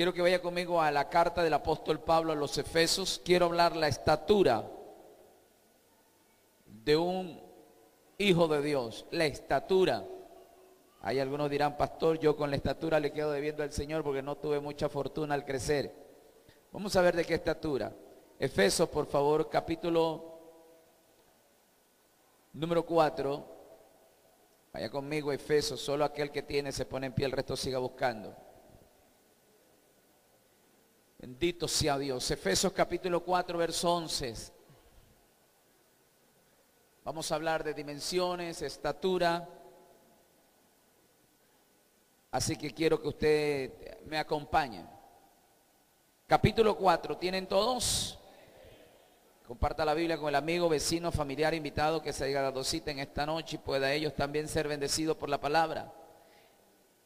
Quiero que vaya conmigo a la carta del apóstol Pablo a los Efesios. Quiero hablar la estatura de un hijo de Dios. La estatura. Hay algunos dirán, pastor, yo con la estatura le quedo debiendo al Señor porque no tuve mucha fortuna al crecer. Vamos a ver de qué estatura. Efesios, por favor, capítulo número 4. Vaya conmigo, Efesios. Solo aquel que tiene se pone en pie, el resto siga buscando. Bendito sea Dios. Efesios capítulo 4, verso 11. Vamos a hablar de dimensiones, estatura. Así que quiero que usted me acompañe. Capítulo 4, ¿tienen todos? Comparta la Biblia con el amigo, vecino, familiar, invitado que se haya dado cita en esta noche y pueda ellos también ser bendecidos por la palabra.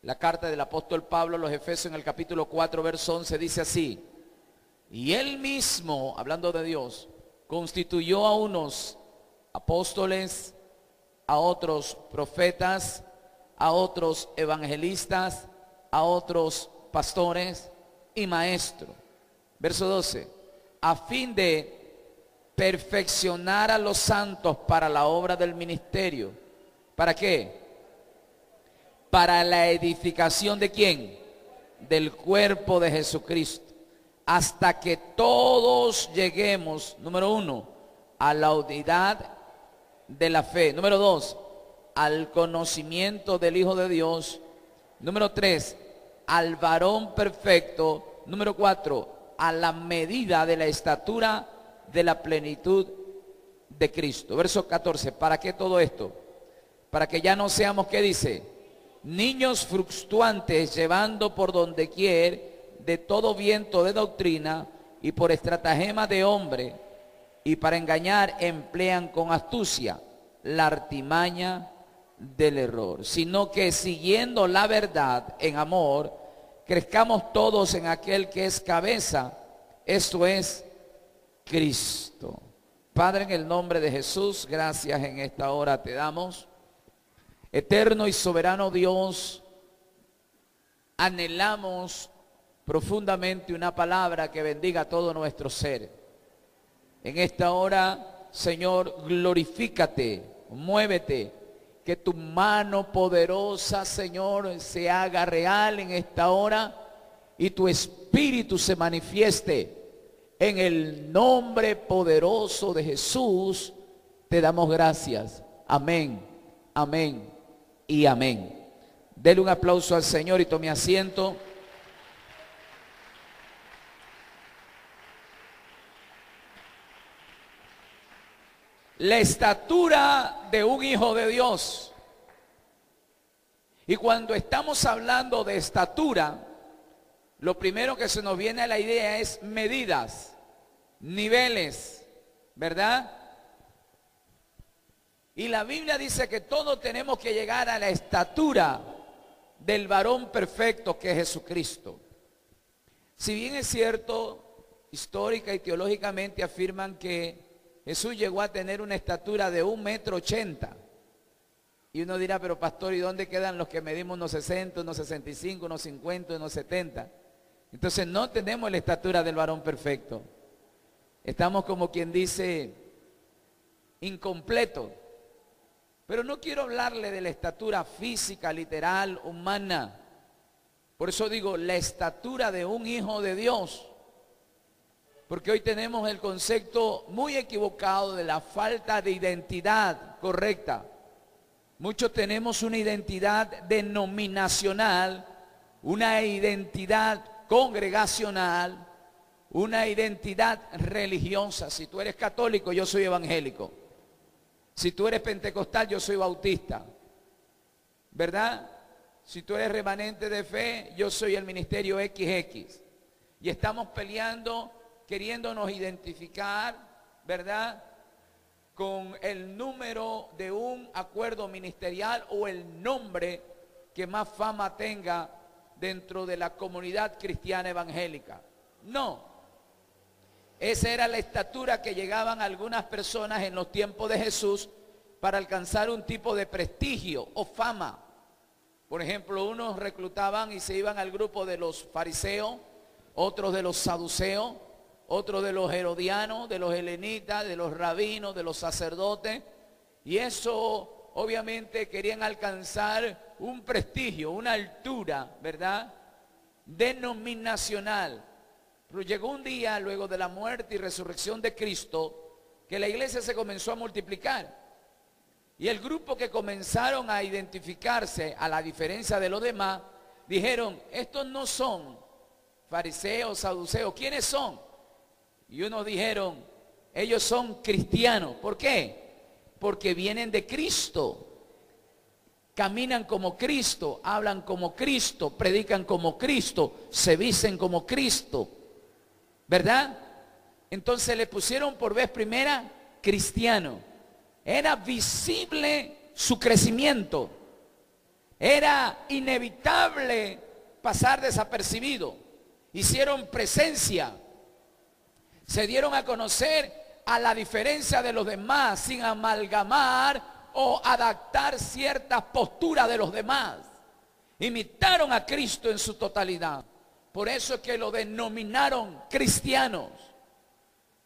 La carta del apóstol Pablo a los Efesios en el capítulo 4, verso 11 dice así: y él mismo, hablando de Dios, constituyó a unos apóstoles, a otros profetas, a otros evangelistas, a otros pastores y maestros. Verso 12, a fin de perfeccionar a los santos para la obra del ministerio. ¿Para qué? Para la edificación de ¿quién? Del cuerpo de Jesucristo. Hasta que todos lleguemos, número 1, a la unidad de la fe. Número 2, al conocimiento del Hijo de Dios. Número 3, al varón perfecto. Número 4, a la medida de la estatura de la plenitud de Cristo. Verso 14, ¿para qué todo esto? Para que ya no seamos, ¿qué dice? Niños fluctuantes, llevando por donde quiera de todo viento de doctrina y por estratagema de hombre, y para engañar emplean con astucia la artimaña del error, sino que siguiendo la verdad en amor, crezcamos todos en aquel que es cabeza, esto es Cristo. Padre, en el nombre de Jesús, gracias en esta hora te damos. Eterno y soberano Dios, anhelamos profundamente una palabra que bendiga todo nuestro ser. En esta hora, Señor, glorifícate, muévete, que tu mano poderosa, Señor, se haga real en esta hora y tu espíritu se manifieste. En el nombre poderoso de Jesús te damos gracias. Amén, amén y amén. Dele un aplauso al Señor y tome asiento. La estatura de un hijo de Dios. Y cuando estamos hablando de estatura, lo primero que se nos viene a la idea es medidas, niveles, ¿verdad? Y la Biblia dice que todos tenemos que llegar a la estatura del varón perfecto que es Jesucristo. Si bien es cierto, histórica y teológicamente afirman que Jesús llegó a tener una estatura de 1,80 m. Y uno dirá, pero pastor, ¿y dónde quedan los que medimos unos 60, unos 65, unos 50, unos 70? Entonces no tenemos la estatura del varón perfecto. Estamos como quien dice, incompleto. Pero no quiero hablarle de la estatura física, literal, humana. Por eso digo, la estatura de un hijo de Dios. Porque hoy tenemos el concepto muy equivocado de la falta de identidad correcta. Muchos tenemos una identidad denominacional, una identidad congregacional, una identidad religiosa. Si tú eres católico, yo soy evangélico. Si tú eres pentecostal, yo soy bautista. ¿Verdad? Si tú eres remanente de fe, yo soy el ministerio XX. Y estamos peleando, queriéndonos identificar, ¿verdad?, con el número de un acuerdo ministerial o el nombre que más fama tenga dentro de la comunidad cristiana evangélica. No, esa era la estatura que llegaban algunas personas en los tiempos de Jesús para alcanzar un tipo de prestigio o fama. Por ejemplo, unos reclutaban y se iban al grupo de los fariseos, otros de los saduceos, otros de los herodianos, de los helenitas, de los rabinos, de los sacerdotes. Y eso obviamente querían alcanzar un prestigio, una altura, ¿verdad?, denominacional. Pero llegó un día, luego de la muerte y resurrección de Cristo, que la iglesia se comenzó a multiplicar. Y el grupo que comenzaron a identificarse, a la diferencia de los demás, dijeron, estos no son fariseos, saduceos. ¿Quiénes son? Y unos dijeron, ellos son cristianos. ¿Por qué? Porque vienen de Cristo. Caminan como Cristo, hablan como Cristo, predican como Cristo, se visten como Cristo, ¿verdad? Entonces le pusieron por vez primera cristiano. Era visible su crecimiento, era inevitable pasar desapercibido. Hicieron presencia, se dieron a conocer a la diferencia de los demás, sin amalgamar o adaptar ciertas posturas de los demás. Imitaron a Cristo en su totalidad. Por eso es que lo denominaron cristianos.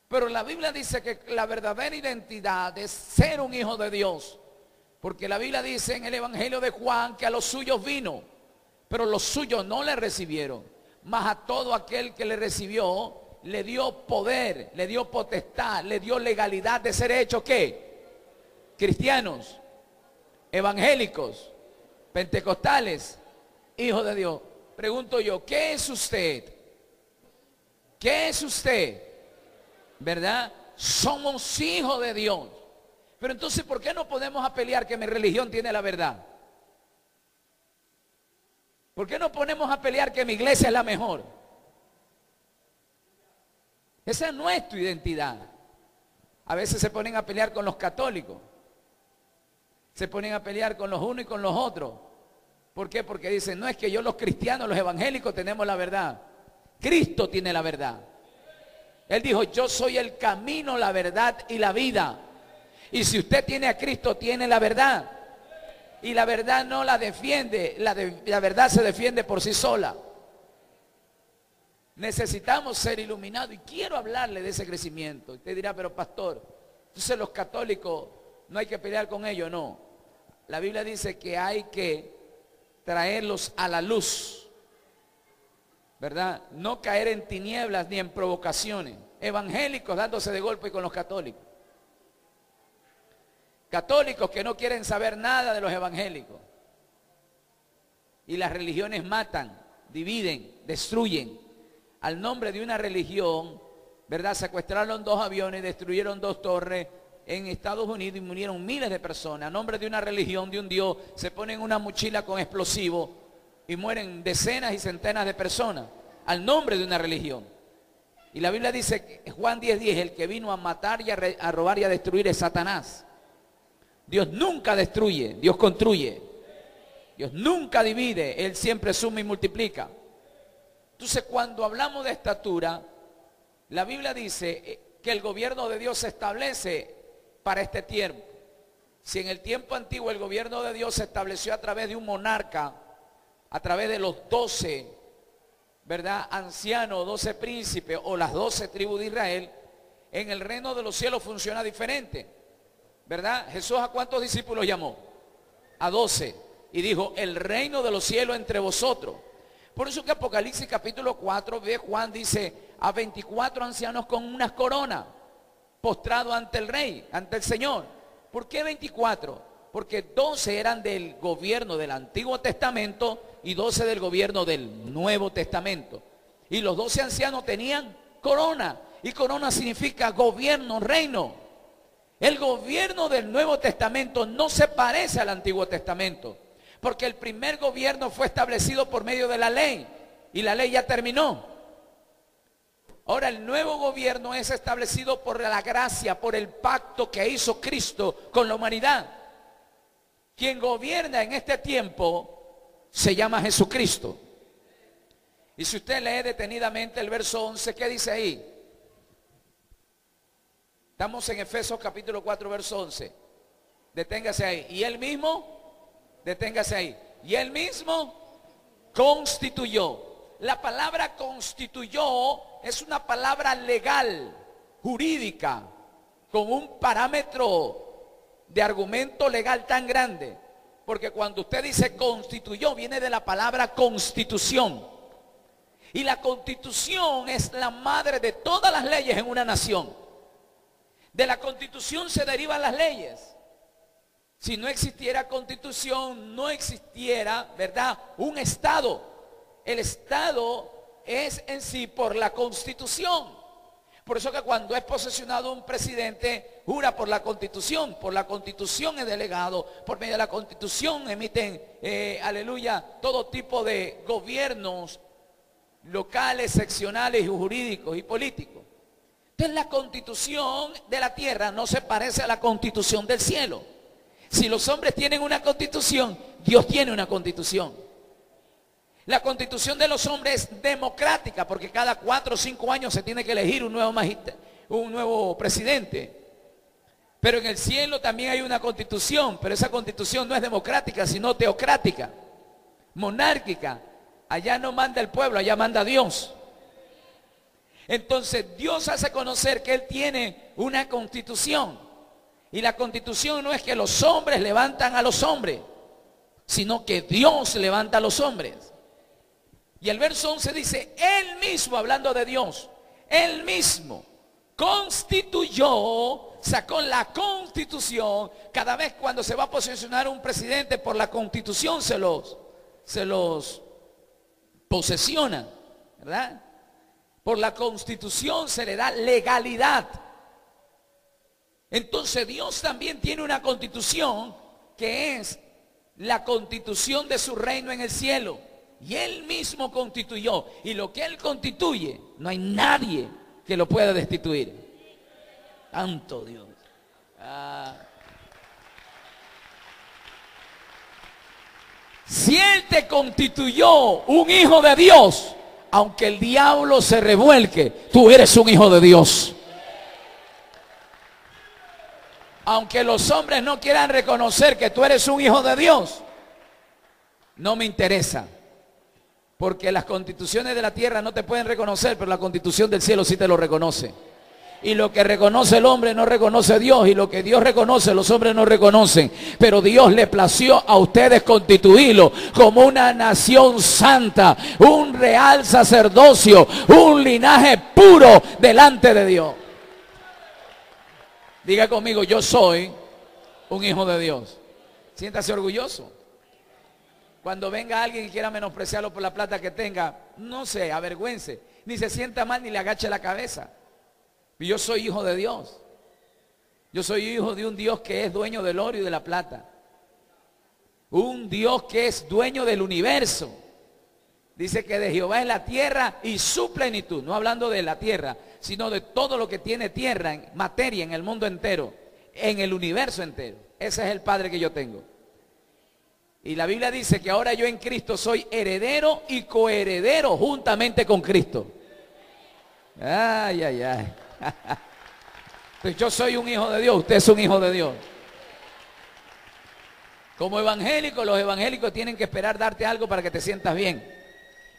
Pero la Biblia dice que la verdadera identidad es ser un hijo de Dios. Porque la Biblia dice en el Evangelio de Juan que a los suyos vino, pero los suyos no le recibieron. Mas a todo aquel que le recibió, le dio poder, le dio potestad, le dio legalidad de ser hecho, ¿qué? Cristianos, evangélicos, pentecostales, hijos de Dios. Pregunto yo, ¿qué es usted? ¿Qué es usted? ¿Verdad? Somos hijos de Dios. Pero entonces, ¿por qué no podemos pelear que mi religión tiene la verdad? ¿Por qué no ponemos a pelear que mi iglesia es la mejor? Esa no es tu identidad. A veces se ponen a pelear con los católicos. Se ponen a pelear con los unos y con los otros. ¿Por qué? Porque dicen, no es que yo, los cristianos, los evangélicos tenemos la verdad. Cristo tiene la verdad. Él dijo, yo soy el camino, la verdad y la vida. Y si usted tiene a Cristo, tiene la verdad. Y la verdad no la defiende, la verdad se defiende por sí sola. Necesitamos ser iluminados y quiero hablarle de ese crecimiento. Usted dirá, pero pastor, entonces los católicos no hay que pelear con ellos. No, la Biblia dice que hay que traerlos a la luz, ¿verdad? No caer en tinieblas ni en provocaciones. Evangélicos dándose de golpe con los católicos. Católicos que no quieren saber nada de los evangélicos. Y las religiones matan, dividen, destruyen. Al nombre de una religión, ¿verdad? Secuestraron 2 aviones, destruyeron 2 torres en Estados Unidos y murieron miles de personas. A nombre de una religión, de un Dios, se ponen una mochila con explosivos y mueren decenas y centenas de personas. Al nombre de una religión. Y la Biblia dice, Juan 10:10, el que vino a matar y a robar y a destruir es Satanás. Dios nunca destruye, Dios construye. Dios nunca divide, Él siempre suma y multiplica. Entonces, cuando hablamos de estatura, la Biblia dice que el gobierno de Dios se establece para este tiempo. Si en el tiempo antiguo el gobierno de Dios se estableció a través de un monarca, a través de los 12, ¿verdad?, ancianos, 12 príncipes o las 12 tribus de Israel, en el reino de los cielos funciona diferente, ¿verdad? Jesús, ¿a cuántos discípulos llamó? A 12. Y dijo, el reino de los cielos entre vosotros. Por eso que Apocalipsis capítulo 4, ve Juan, dice, a 24 ancianos con unas coronas, postrados ante el rey, ante el Señor. ¿Por qué 24? Porque 12 eran del gobierno del Antiguo Testamento y 12 del gobierno del Nuevo Testamento. Y los 12 ancianos tenían corona. Y corona significa gobierno, reino. El gobierno del Nuevo Testamento no se parece al Antiguo Testamento. Porque el primer gobierno fue establecido por medio de la ley. Y la ley ya terminó. Ahora el nuevo gobierno es establecido por la gracia, por el pacto que hizo Cristo con la humanidad. Quien gobierna en este tiempo se llama Jesucristo. Y si usted lee detenidamente el verso 11, ¿qué dice ahí? Estamos en Efesios capítulo 4, verso 11. Deténgase ahí. Y él mismo, deténgase ahí. Y él mismo constituyó la palabra constituyó es una palabra legal, jurídica, con un parámetro de argumento legal tan grande. Porque cuando usted dice constituyó, viene de la palabra constitución. Y la constitución es la madre de todas las leyes en una nación. De la constitución se derivan las leyes. Si no existiera constitución, no existiera, ¿verdad?, un Estado. El Estado es en sí por la constitución. Por eso que cuando es posesionado un presidente, jura por la constitución. Por la constitución es delegado. Por medio de la constitución emiten, aleluya, todo tipo de gobiernos locales, seccionales, jurídicos y políticos. Entonces la constitución de la tierra no se parece a la constitución del cielo. Si los hombres tienen una constitución, Dios tiene una constitución. La constitución de los hombres es democrática, porque cada 4 o 5 años se tiene que elegir un nuevo presidente. Pero en el cielo también hay una constitución, pero esa constitución no es democrática, sino teocrática, monárquica. Allá no manda el pueblo, allá manda Dios. Entonces Dios hace conocer que Él tiene una constitución. Y la constitución no es que los hombres levantan a los hombres, sino que Dios levanta a los hombres. Y el verso 11 dice, Él mismo, hablando de Dios, Él mismo constituyó, sacó la constitución. Cada vez cuando se va a posesionar un presidente, por la constitución se los posesiona, ¿verdad? Por la constitución se le da legalidad. Entonces Dios también tiene una constitución que es la constitución de su reino en el cielo. Y Él mismo constituyó. Y lo que Él constituye, no hay nadie que lo pueda destituir. Santo Dios. Si Él te constituyó un hijo de Dios, aunque el diablo se revuelque, tú eres un hijo de Dios. Aunque los hombres no quieran reconocer que tú eres un hijo de Dios, no me interesa. Porque las constituciones de la tierra no te pueden reconocer, pero la constitución del cielo sí te lo reconoce. Y lo que reconoce el hombre no reconoce a Dios, y lo que Dios reconoce los hombres no reconocen. Pero Dios le plació a ustedes constituirlo como una nación santa, un real sacerdocio, un linaje puro delante de Dios. Diga conmigo, yo soy un hijo de Dios. Siéntase orgulloso. Cuando venga alguien y quiera menospreciarlo por la plata que tenga, no se avergüence, ni se sienta mal, ni le agache la cabeza. Yo soy hijo de Dios. Yo soy hijo de un Dios que es dueño del oro y de la plata. Un Dios que es dueño del universo. Dice que de Jehová es la tierra y su plenitud. No hablando de la tierra, sino de todo lo que tiene tierra, en materia, en el mundo entero, en el universo entero. Ese es el Padre que yo tengo. Y la Biblia dice que ahora yo en Cristo soy heredero y coheredero juntamente con Cristo. Ay, ay, ay. Pues yo soy un hijo de Dios, usted es un hijo de Dios. Como evangélico, los evangélicos tienen que esperar darte algo para que te sientas bien.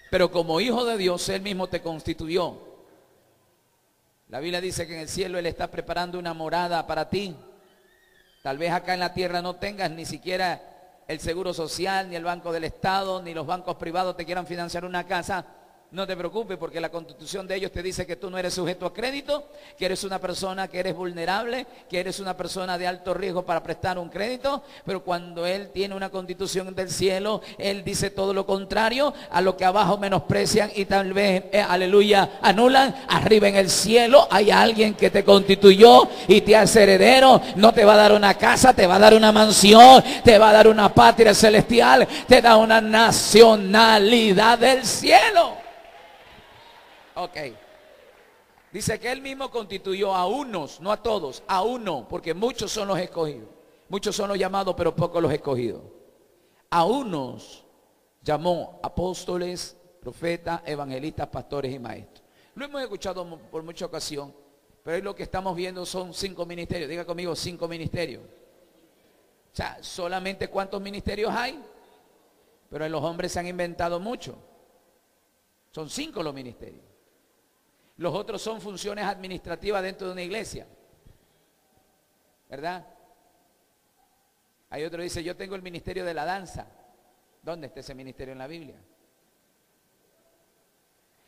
Pero como hijo de Dios, Él mismo te constituyó. La Biblia dice que en el cielo Él está preparando una morada para ti. Tal vez acá en la tierra no tengas ni siquiera el seguro social, ni el banco del Estado, ni los bancos privados te quieran financiar una casa. No te preocupes, porque la constitución de ellos te dice que tú no eres sujeto a crédito, que eres una persona que eres vulnerable, que eres una persona de alto riesgo para prestar un crédito. Pero cuando Él tiene una constitución del cielo, Él dice todo lo contrario a lo que abajo menosprecian y tal vez, aleluya, anulan. Arriba en el cielo hay alguien que te constituyó y te hace heredero. No te va a dar una casa, te va a dar una mansión, te va a dar una patria celestial, te da una nacionalidad del cielo. Ok. Dice que Él mismo constituyó a unos, no a todos, a uno, porque muchos son los escogidos. Muchos son los llamados, pero pocos los escogidos. A unos llamó apóstoles, profetas, evangelistas, pastores y maestros. Lo hemos escuchado por mucha ocasión, pero hoy lo que estamos viendo son 5 ministerios. Diga conmigo, 5 ministerios. O sea, solamente ¿cuántos ministerios hay? Pero los hombres se han inventado mucho. Son 5 los ministerios. Los otros son funciones administrativas dentro de una iglesia, ¿verdad? Hay otro que dice, yo tengo el ministerio de la danza. ¿Dónde está ese ministerio en la Biblia?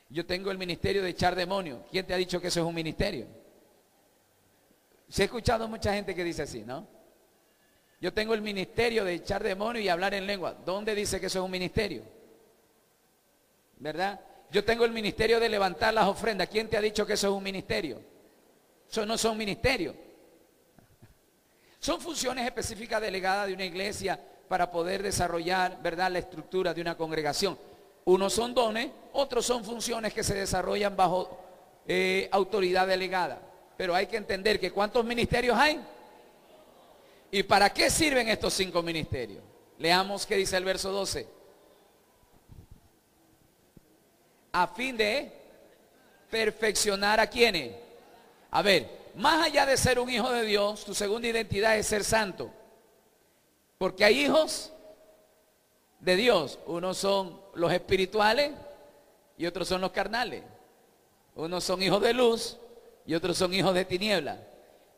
Yo tengo el ministerio de echar demonios. ¿Quién te ha dicho que eso es un ministerio? Se he escuchado mucha gente que dice así, ¿no? Yo tengo el ministerio de echar demonios y hablar en lengua. ¿Dónde dice que eso es un ministerio? ¿Verdad? Yo tengo el ministerio de levantar las ofrendas. ¿Quién te ha dicho que eso es un ministerio? Eso no son ministerios. Son funciones específicas delegadas de una iglesia para poder desarrollar, ¿verdad?, la estructura de una congregación. Unos son dones, otros son funciones que se desarrollan bajo autoridad delegada. Pero hay que entender que ¿cuántos ministerios hay? ¿Y para qué sirven estos 5 ministerios? Leamos qué dice el verso 12. A fin de perfeccionar a quienes. A ver, más allá de ser un hijo de Dios, tu segunda identidad es ser santo. Porque hay hijos de Dios. Unos son los espirituales y otros son los carnales. Unos son hijos de luz y otros son hijos de tiniebla.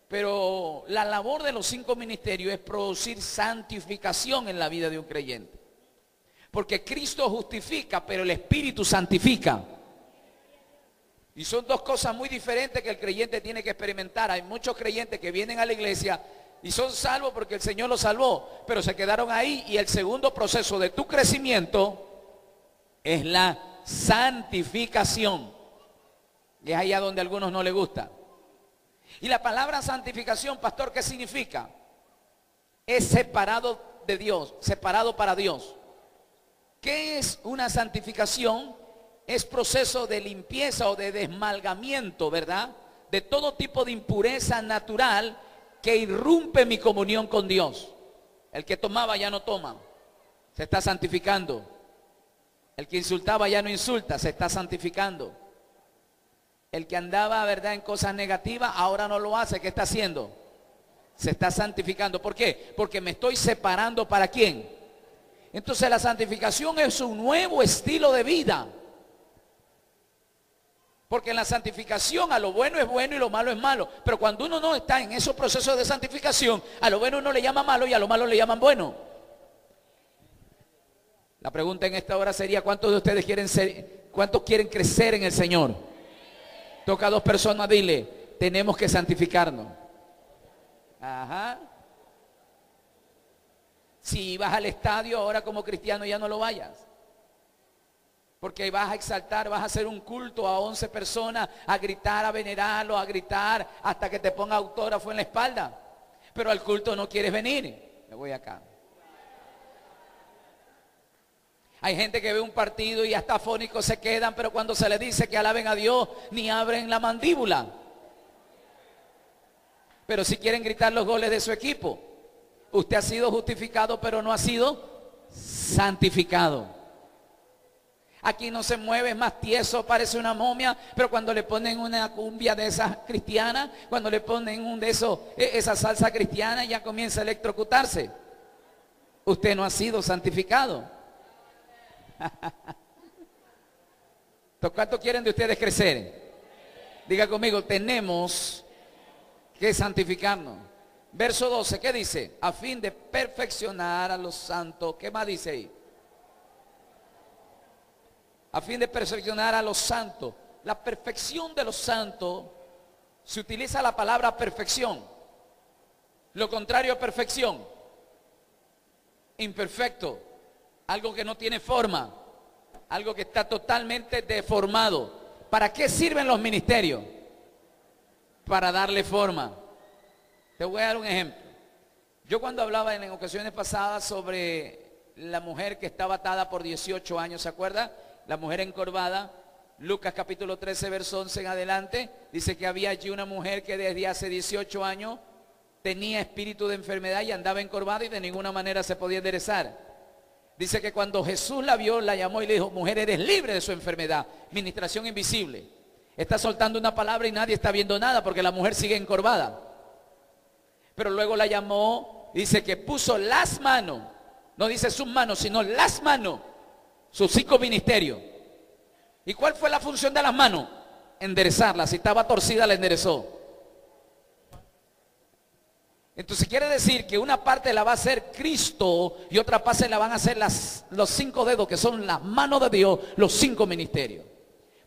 Pero la labor de los 5 ministerios es producir santificación en la vida de un creyente. Porque Cristo justifica, pero el Espíritu santifica. Y son 2 cosas muy diferentes que el creyente tiene que experimentar. Hay muchos creyentes que vienen a la iglesia y son salvos porque el Señor los salvó, pero se quedaron ahí. Y el segundo proceso de tu crecimiento es la santificación. Y es allá donde a algunos no les gusta. Y la palabra santificación, pastor, ¿qué significa? Es separado de Dios, separado para Dios. ¿Qué es una santificación? Es proceso de limpieza o de desmalgamiento, ¿verdad? De todo tipo de impureza natural que irrumpe mi comunión con Dios. El que tomaba ya no toma, se está santificando. El que insultaba ya no insulta, se está santificando. El que andaba, ¿verdad?, en cosas negativas, ahora no lo hace. ¿Qué está haciendo? Se está santificando. ¿Por qué? Porque me estoy separando. ¿Para quién? Entonces la santificación es un nuevo estilo de vida. Porque en la santificación a lo bueno es bueno y lo malo es malo. Pero cuando uno no está en esos procesos de santificación, a lo bueno uno le llama malo y a lo malo le llaman bueno. La pregunta en esta hora sería, ¿cuántos de ustedes cuántos quieren crecer en el Señor? Toca a 2 personas, dile, tenemos que santificarnos. Ajá. Si vas al estadio ahora como cristiano, ya no lo vayas. Porque vas a exaltar, vas a hacer un culto a 11 personas, a gritar, a venerarlo, a gritar, hasta que te ponga autógrafo en la espalda. Pero al culto no quieres venir. Me voy acá. Hay gente que ve un partido y hasta afónicos se quedan, pero cuando se les dice que alaben a Dios, ni abren la mandíbula. Pero si quieren gritar los goles de su equipo. Usted ha sido justificado, pero no ha sido santificado. Aquí no se mueve, es más tieso, parece una momia, pero cuando le ponen una cumbia de esas cristianas, cuando le ponen esa salsa cristiana, ya comienza a electrocutarse. Usted no ha sido santificado. ¿Cuánto quieren de ustedes crecer? Diga conmigo, tenemos que santificarnos. Verso 12, ¿qué dice? A fin de perfeccionar a los santos. ¿Qué más dice ahí? A fin de perfeccionar a los santos. La perfección de los santos, se utiliza la palabra perfección. Lo contrario a perfección, imperfecto. Algo que no tiene forma, algo que está totalmente deformado. ¿Para qué sirven los ministerios? Para darle forma. Te voy a dar un ejemplo. Yo cuando hablaba en ocasiones pasadas sobre la mujer que estaba atada por 18 años, ¿se acuerda? La mujer encorvada, Lucas capítulo 13, verso 11 en adelante, dice que había allí una mujer que desde hace 18 años tenía espíritu de enfermedad y andaba encorvada y de ninguna manera se podía enderezar. Dice que cuando Jesús la vio, la llamó y le dijo, mujer, eres libre de su enfermedad. Ministración invisible. Está soltando una palabra y nadie está viendo nada porque la mujer sigue encorvada. Pero luego la llamó, dice que puso las manos, no dice sus manos, sino las manos, sus 5 ministerios. ¿Y cuál fue la función de las manos? Enderezarla. Si estaba torcida, la enderezó. Entonces quiere decir que una parte la va a hacer Cristo y otra parte la van a hacer los 5 dedos, que son las manos de Dios, los 5 ministerios.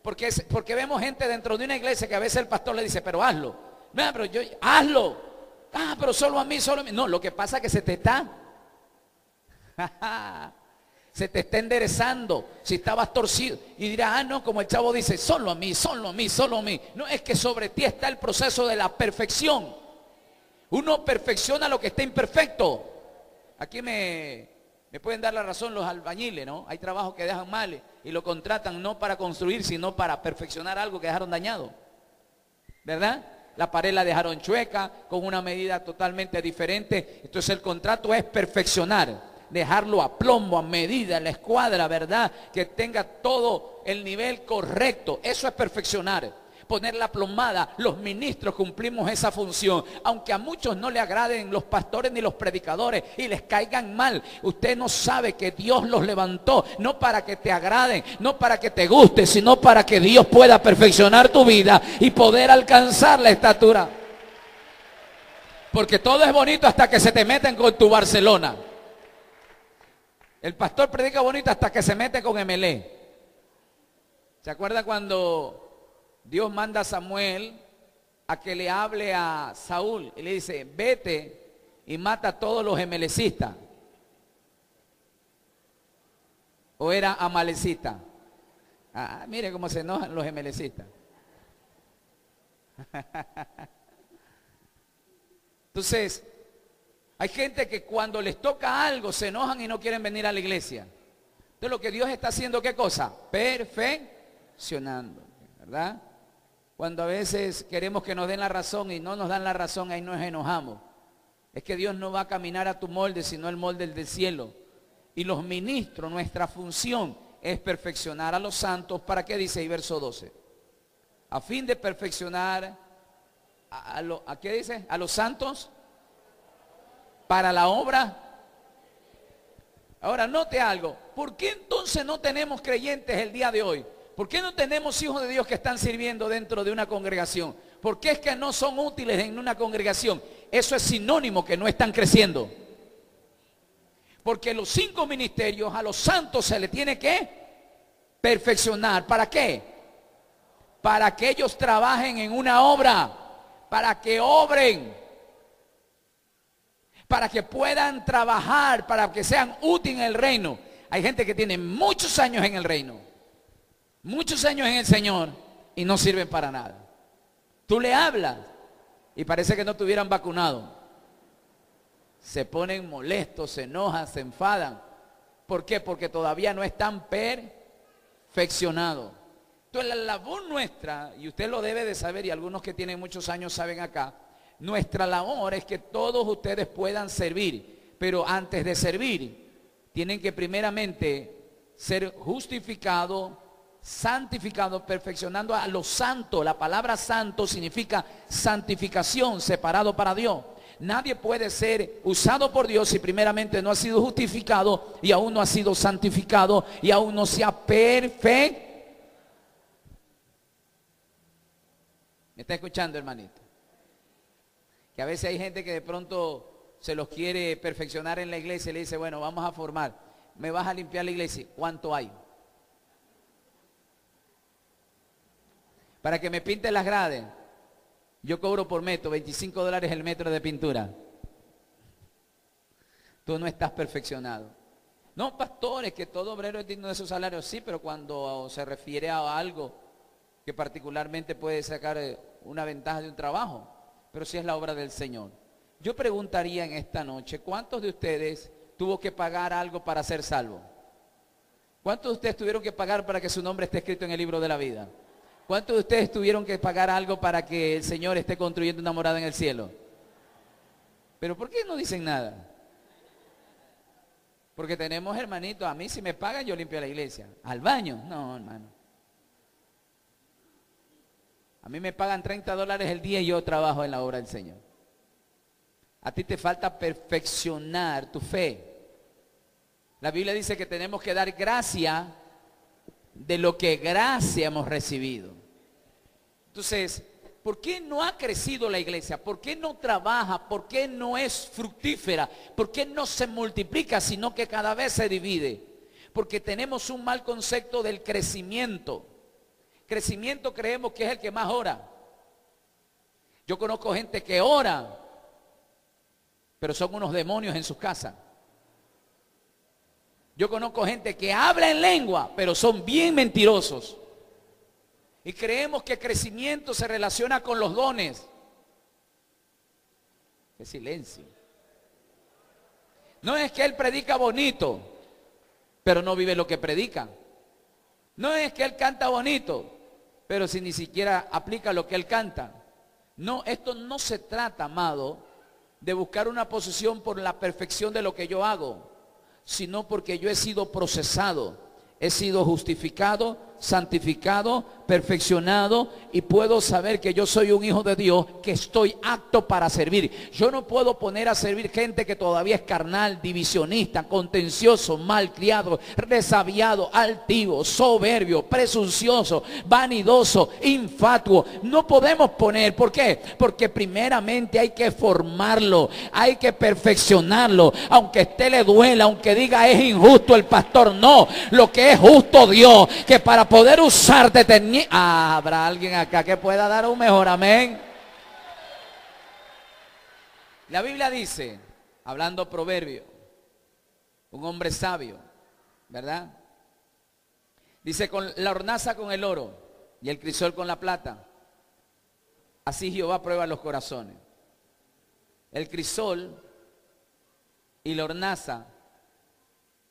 Porque vemos gente dentro de una iglesia que a veces el pastor le dice, pero hazlo. No, pero hazlo. Ah, pero solo a mí, solo a mí. No, lo que pasa es que se te está enderezando. Si estabas torcido y dirás, ah, no, como el chavo dice, solo a mí, solo a mí, solo a mí. No, es que sobre ti está el proceso de la perfección. Uno perfecciona lo que está imperfecto. Aquí me pueden dar la razón los albañiles, ¿no? Hay trabajos que dejan mal y lo contratan no para construir, sino para perfeccionar algo que dejaron dañado, ¿verdad? La pared la dejaron chueca, con una medida totalmente diferente. Entonces el contrato es perfeccionar, dejarlo a plomo, a medida, la escuadra, ¿verdad? Que tenga todo el nivel correcto. Eso es perfeccionar. Poner la plomada. Los ministros cumplimos esa función. Aunque a muchos no le agraden los pastores ni los predicadores y les caigan mal, usted no sabe que Dios los levantó, no para que te agraden, no para que te guste, sino para que Dios pueda perfeccionar tu vida y poder alcanzar la estatura. Porque todo es bonito hasta que se te meten con tu Barcelona. El pastor predica bonito hasta que se mete con MLE. ¿Se acuerda cuando Dios manda a Samuel a que le hable a Saúl y le dice, vete y mata a todos los emelecistas? ¿O era amalecita? Ah, mire cómo se enojan los emelecistas. Entonces, hay gente que cuando les toca algo se enojan y no quieren venir a la iglesia. Entonces lo que Dios está haciendo, ¿qué cosa? Perfeccionando, ¿verdad? Cuando a veces queremos que nos den la razón y no nos dan la razón, ahí nos enojamos. Es que Dios no va a caminar a tu molde, sino el molde del cielo. Y los ministros, nuestra función es perfeccionar a los santos. ¿Para qué dice ahí verso 12? A fin de perfeccionar, ¿a qué dice? A los santos para la obra. Ahora note algo. ¿Por qué entonces no tenemos creyentes el día de hoy? ¿Por qué no tenemos hijos de Dios que están sirviendo dentro de una congregación? ¿Por qué es que no son útiles en una congregación? Eso es sinónimo que no están creciendo. Porque los 5 ministerios a los santos se les tiene que perfeccionar. ¿Para qué? Para que ellos trabajen en una obra, para que obren, para que puedan trabajar, para que sean útiles en el reino. Hay gente que tiene muchos años en el reino, muchos años en el Señor y no sirven para nada. Tú le hablas y parece que no tuvieran vacunado. Se ponen molestos, se enojan, se enfadan. ¿Por qué? Porque todavía no están perfeccionados. Entonces la labor nuestra, y usted lo debe de saber, y algunos que tienen muchos años saben acá, nuestra labor es que todos ustedes puedan servir. Pero antes de servir, tienen que primeramente ser justificados, santificado, perfeccionando a los santos. La palabra santo significa santificación, separado para Dios. Nadie puede ser usado por Dios si primeramente no ha sido justificado y aún no ha sido santificado y aún no se ha perfeccionado. ¿Me está escuchando, hermanito? Que a veces hay gente que de pronto se los quiere perfeccionar en la iglesia y le dice, bueno, vamos a formar, me vas a limpiar la iglesia. ¿Cuánto hay? Para que me pinte las grades, yo cobro por metro, $25 el metro de pintura. Tú no estás perfeccionado. No, pastores, que todo obrero es digno de su salario. Sí, pero cuando se refiere a algo que particularmente puede sacar una ventaja de un trabajo, pero si es la obra del Señor. Yo preguntaría en esta noche, ¿cuántos de ustedes tuvo que pagar algo para ser salvo? ¿Cuántos de ustedes tuvieron que pagar para que su nombre esté escrito en el libro de la vida? ¿Cuántos de ustedes tuvieron que pagar algo para que el Señor esté construyendo una morada en el cielo? ¿Pero por qué no dicen nada? Porque tenemos hermanitos, a mí si me pagan yo limpio la iglesia. ¿Al baño? No, hermano. A mí me pagan $30 el día y yo trabajo en la obra del Señor. A ti te falta perfeccionar tu fe. La Biblia dice que tenemos que dar gracia de lo que gracia hemos recibido. Entonces, ¿por qué no ha crecido la iglesia? ¿Por qué no trabaja? ¿Por qué no es fructífera? ¿Por qué no se multiplica, sino que cada vez se divide? Porque tenemos un mal concepto del crecimiento. Crecimiento creemos que es el que más ora. Yo conozco gente que ora, pero son unos demonios en sus casas. Yo conozco gente que habla en lengua, pero son bien mentirosos. Y creemos que crecimiento se relaciona con los dones. ¡Qué silencio! No es que él predica bonito, pero no vive lo que predica. No es que él canta bonito, pero si ni siquiera aplica lo que él canta. No, esto no se trata, amado, de buscar una posición por la perfección de lo que yo hago, sino porque yo he sido procesado, he sido justificado, santificado, perfeccionado, y puedo saber que yo soy un hijo de Dios, que estoy apto para servir. Yo no puedo poner a servir gente que todavía es carnal, divisionista, contencioso, malcriado, resabiado, altivo, soberbio, presuncioso, vanidoso, infatuo. No podemos poner, ¿por qué? Porque primeramente hay que formarlo, hay que perfeccionarlo, aunque a usted le duela, aunque diga es injusto el pastor. No, lo que es justo Dios, que para poder usarte tenía... ¿Habrá alguien acá que pueda dar un mejor amén? La Biblia dice, hablando proverbio, un hombre sabio, ¿verdad? Dice, con la hornaza con el oro y el crisol con la plata, así Jehová prueba los corazones. El crisol y la hornaza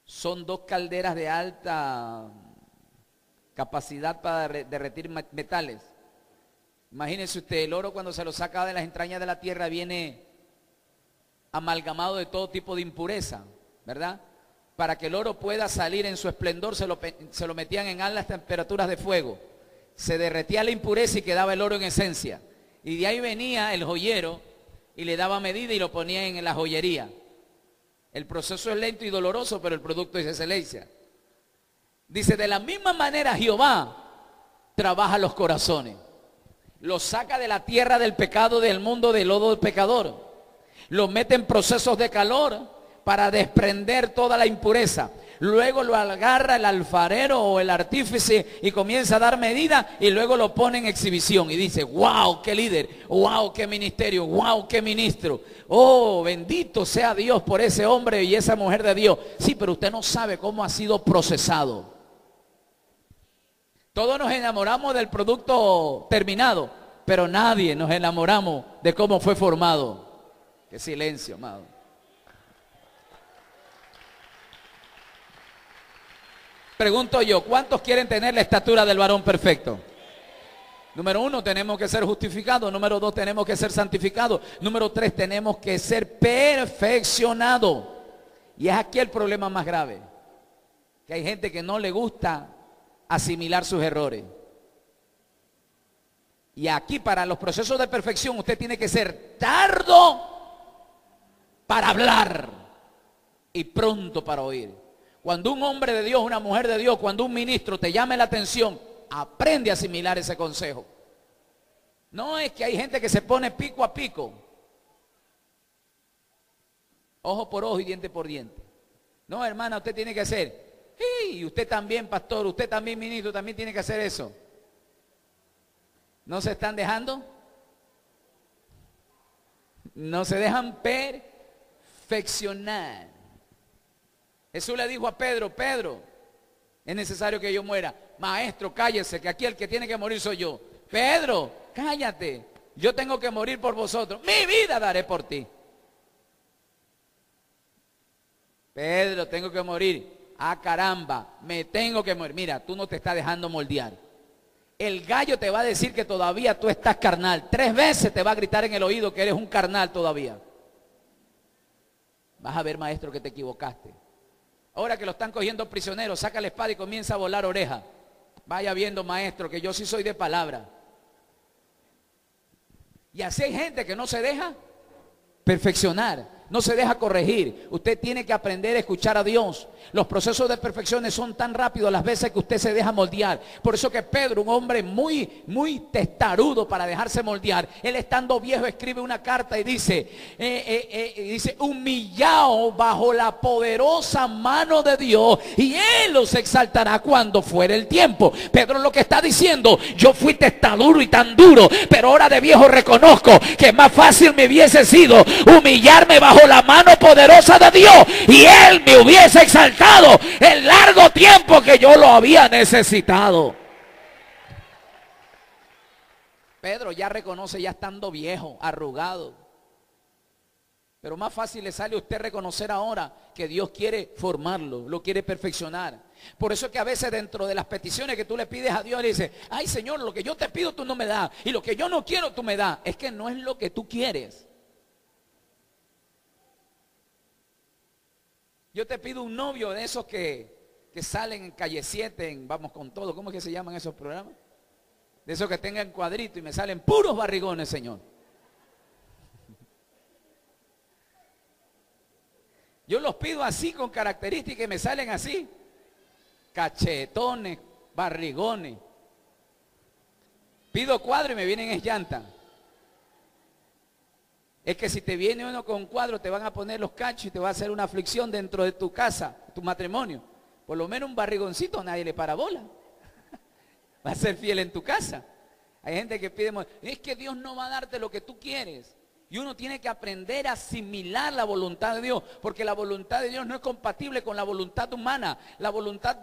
son dos calderas de alta capacidad para derretir metales. Imagínense usted, el oro cuando se lo saca de las entrañas de la tierra viene amalgamado de todo tipo de impureza, ¿verdad? Para que el oro pueda salir en su esplendor se lo metían en altas temperaturas de fuego. Se derretía la impureza y quedaba el oro en esencia. Y de ahí venía el joyero y le daba medida y lo ponía en la joyería. El proceso es lento y doloroso, pero el producto es excelencia. Dice, de la misma manera Jehová trabaja los corazones. Los saca de la tierra del pecado, del mundo, del lodo del pecador. Los mete en procesos de calor para desprender toda la impureza. Luego lo agarra el alfarero o el artífice y comienza a dar medida y luego lo pone en exhibición y dice, wow, qué líder, wow, qué ministerio, wow, qué ministro. Oh, bendito sea Dios por ese hombre y esa mujer de Dios. Sí, pero usted no sabe cómo ha sido procesado. Todos nos enamoramos del producto terminado, pero nadie nos enamoramos de cómo fue formado. Qué silencio, amado. Pregunto yo, ¿cuántos quieren tener la estatura del varón perfecto? Número 1, tenemos que ser justificados. Número 2, tenemos que ser santificados. Número 3, tenemos que ser perfeccionados. Y es aquí el problema más grave, que hay gente que no le gusta asimilar sus errores. Y aquí para los procesos de perfección usted tiene que ser tardo para hablar y pronto para oír. Cuando un hombre de Dios, una mujer de Dios, cuando un ministro te llame la atención, aprende a asimilar ese consejo. No es que hay gente que se pone pico a pico, ojo por ojo y diente por diente. No, hermana, usted tiene que hacer, y usted también, pastor, usted también, ministro, también tiene que hacer eso. ¿No se están dejando? No se dejan perfeccionar. Jesús le dijo a Pedro, Pedro, es necesario que yo muera. Maestro, cállese, que aquí el que tiene que morir soy yo. Pedro, cállate, yo tengo que morir por vosotros. Mi vida daré por ti. Pedro, tengo que morir. Ah, caramba, me tengo que morir. Mira, tú no te estás dejando moldear. El gallo te va a decir que todavía tú estás carnal. 3 veces te va a gritar en el oído que eres un carnal todavía. Vas a ver, maestro, que te equivocaste. Ahora que lo están cogiendo prisionero, saca la espada y comienza a volar oreja. Vaya viendo, maestro, que yo sí soy de palabra. Y así hay gente que no se deja perfeccionar. no se deja corregir. Usted tiene que aprender a escuchar a Dios. Los procesos de perfección son tan rápidos las veces que usted se deja moldear. Por eso que Pedro, un hombre muy testarudo para dejarse moldear, él estando viejo escribe una carta y dice, humillado bajo la poderosa mano de Dios, y Él los exaltará cuando fuere el tiempo. Pedro lo que está diciendo, yo fui testaduro y tan duro, pero ahora de viejo reconozco que más fácil me hubiese sido humillarme bajo la mano poderosa de Dios, y Él me hubiese exaltado el largo tiempo que yo lo había necesitado. Pedro ya reconoce, ya estando viejo, arrugado. Pero más fácil le sale a usted reconocer ahora que Dios quiere formarlo, lo quiere perfeccionar. Por eso es que a veces dentro de las peticiones que tú le pides a Dios, le dices, ay Señor, lo que yo te pido tú no me das, y lo que yo no quiero tú me das. Es que no es lo que tú quieres. Yo te pido un novio de esos que salen en Calle 7, en Vamos con Todo. ¿Cómo es que se llaman esos programas? De esos que tengan cuadrito y me salen puros barrigones, Señor. Yo los pido así, con características, y me salen así. Cachetones, barrigones. Pido cuadro y me vienen en llanta. Es que si te viene uno con cuadro, te van a poner los cachos y te va a hacer una aflicción dentro de tu casa, tu matrimonio. Por lo menos un barrigoncito, nadie le para bola. Va a ser fiel en tu casa. Hay gente que pide, es que Dios no va a darte lo que tú quieres. Y uno tiene que aprender a asimilar la voluntad de Dios, porque la voluntad de Dios no es compatible con la voluntad humana. La voluntad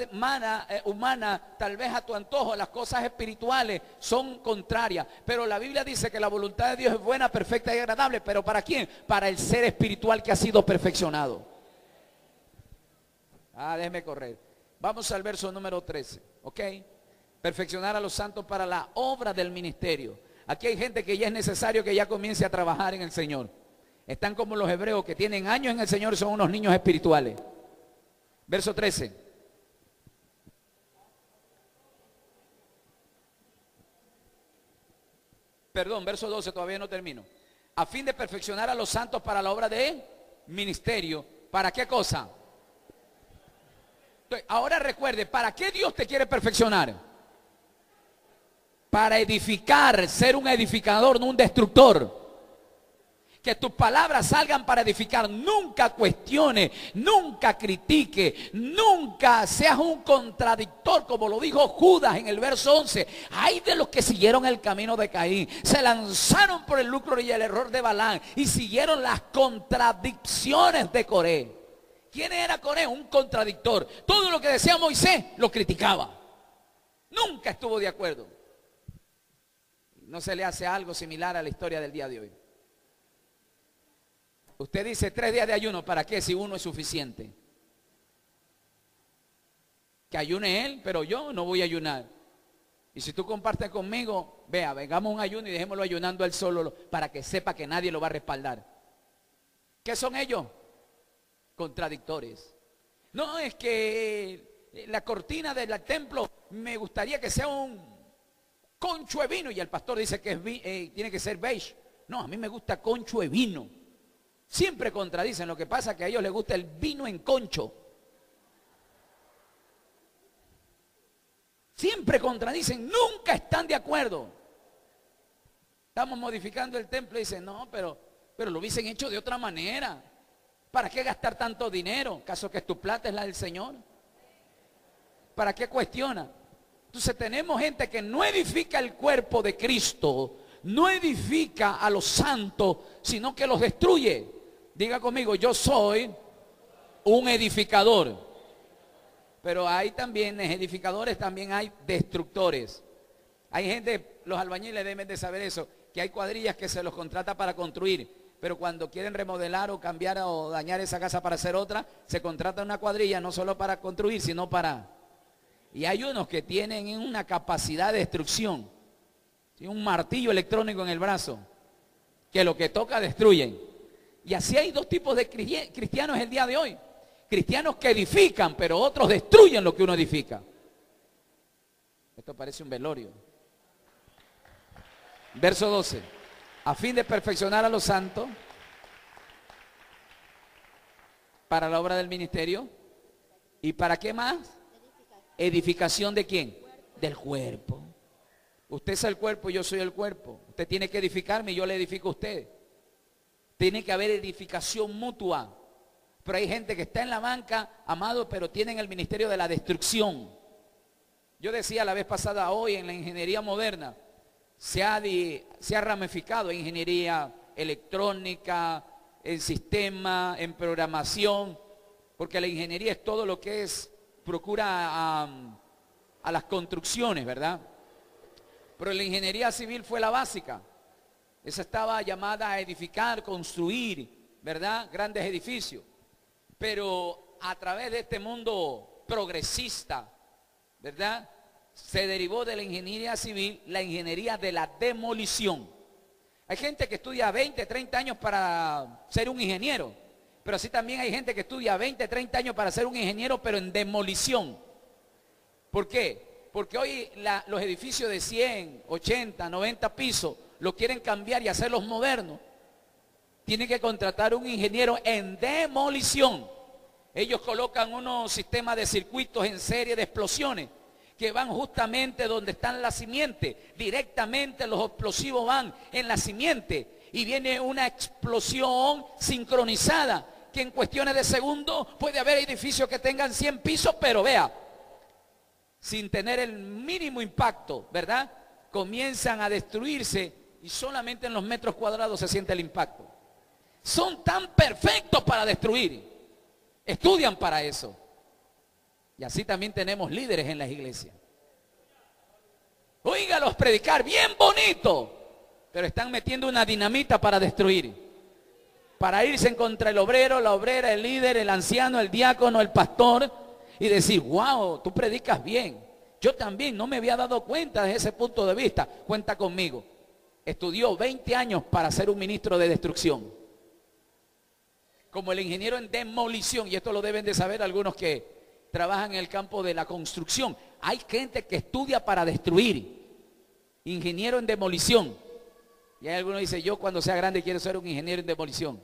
humana, tal vez a tu antojo, las cosas espirituales son contrarias. Pero la Biblia dice que la voluntad de Dios es buena, perfecta y agradable. ¿Pero para quién? Para el ser espiritual que ha sido perfeccionado. Déjeme correr. Vamos al verso número 13, ¿ok? Perfeccionar a los santos para la obra del ministerio. Aquí hay gente que ya es necesario que ya comience a trabajar en el Señor. Están como los hebreos que tienen años en el Señor y son unos niños espirituales. Verso 13. Perdón, verso 12, todavía no termino. A fin de perfeccionar a los santos para la obra de ministerio. ¿Para qué cosa? Entonces, ahora recuerde, ¿para qué Dios te quiere perfeccionar? Para edificar, ser un edificador, no un destructor. Que tus palabras salgan para edificar. Nunca cuestione, nunca critique, nunca seas un contradictor, como lo dijo Judas en el verso 11. Hay de los que siguieron el camino de Caín, se lanzaron por el lucro y el error de Balaam y siguieron las contradicciones de Coré. ¿Quién era Coré? Un contradictor. Todo lo que decía Moisés lo criticaba. Nunca estuvo de acuerdo. No se le hace algo similar a la historia del día de hoy. Usted dice 3 días de ayuno, ¿para qué si uno es suficiente? Que ayune él, pero yo no voy a ayunar. Y si tú compartes conmigo, vengamos un ayuno y dejémoslo ayunando él solo, para que sepa que nadie lo va a respaldar. ¿Qué son ellos? Contradictores. No, es que la cortina del templo me gustaría que sea un concho de vino, y el pastor dice que tiene que ser beige. No, a mí me gusta concho de vino. Siempre contradicen. Lo que pasa es que a ellos les gusta el vino en concho. Siempre contradicen, nunca están de acuerdo. Estamos modificando el templo y dicen, no, pero lo hubiesen hecho de otra manera. ¿Para qué gastar tanto dinero? ¿Caso que tu plata es la del Señor? ¿Para qué cuestiona? Entonces tenemos gente que no edifica el cuerpo de Cristo, no edifica a los santos, sino que los destruye. Diga conmigo, yo soy un edificador. Pero hay también edificadores, también hay destructores. Hay gente, los albañiles deben de saber eso, que hay cuadrillas que se los contrata para construir, pero cuando quieren remodelar o cambiar o dañar esa casa para hacer otra, se contrata una cuadrilla no solo para construir, sino para... Y hay unos que tienen una capacidad de destrucción, ¿sí? Un martillo electrónico en el brazo, que lo que toca destruyen. Y así hay dos tipos de cristianos el día de hoy. Cristianos que edifican, pero otros destruyen lo que uno edifica. Esto parece un velorio. Verso 12. A fin de perfeccionar a los santos Para la obra del ministerio. ¿Y para qué más? ¿Edificación de quién? Del cuerpo. Usted es el cuerpo, yo soy el cuerpo. Usted tiene que edificarme y yo le edifico a usted. Tiene que haber edificación mutua. Pero hay gente que está en la banca, amado, pero tienen el ministerio de la destrucción. Yo decía la vez pasada, hoy en la ingeniería moderna se ha ramificado en ingeniería electrónica, en sistema, en programación, porque la ingeniería es todo lo que es, procura a las construcciones, ¿verdad? Pero la ingeniería civil fue la básica. Esa estaba llamada a edificar, construir, ¿verdad? Grandes edificios. Pero a través de este mundo progresista, ¿verdad? Se derivó de la ingeniería civil la ingeniería de la demolición. Hay gente que estudia 20, 30 años para ser un ingeniero, pero así también hay gente que estudia 20, 30 años para ser un ingeniero, pero en demolición. ¿Por qué? Porque hoy los edificios de 100, 80, 90 pisos lo quieren cambiar y hacerlos modernos. Tienen que contratar un ingeniero en demolición. Ellos colocan unos sistemas de circuitos en serie de explosiones que van justamente donde están las simientes. Directamente los explosivos van en la simiente y viene una explosión sincronizada que en cuestiones de segundos puede haber edificios que tengan 100 pisos, pero vea, sin tener el mínimo impacto, ¿verdad? Comienzan a destruirse y solamente en los metros cuadrados se siente el impacto. Son tan perfectos para destruir. Estudian para eso. Y así también tenemos líderes en las iglesias. Óigalos predicar bien bonito, pero están metiendo una dinamita para destruir. Para irse en contra el obrero, la obrera, el líder, el anciano, el diácono, el pastor. Y decir, wow, tú predicas bien. Yo también no me había dado cuenta desde ese punto de vista. Cuenta conmigo. Estudió 20 años para ser un ministro de destrucción. Como el ingeniero en demolición, y esto lo deben de saber algunos que trabajan en el campo de la construcción. Hay gente que estudia para destruir. Ingeniero en demolición. Y hay algunos que dicen, yo cuando sea grande quiero ser un ingeniero en demolición.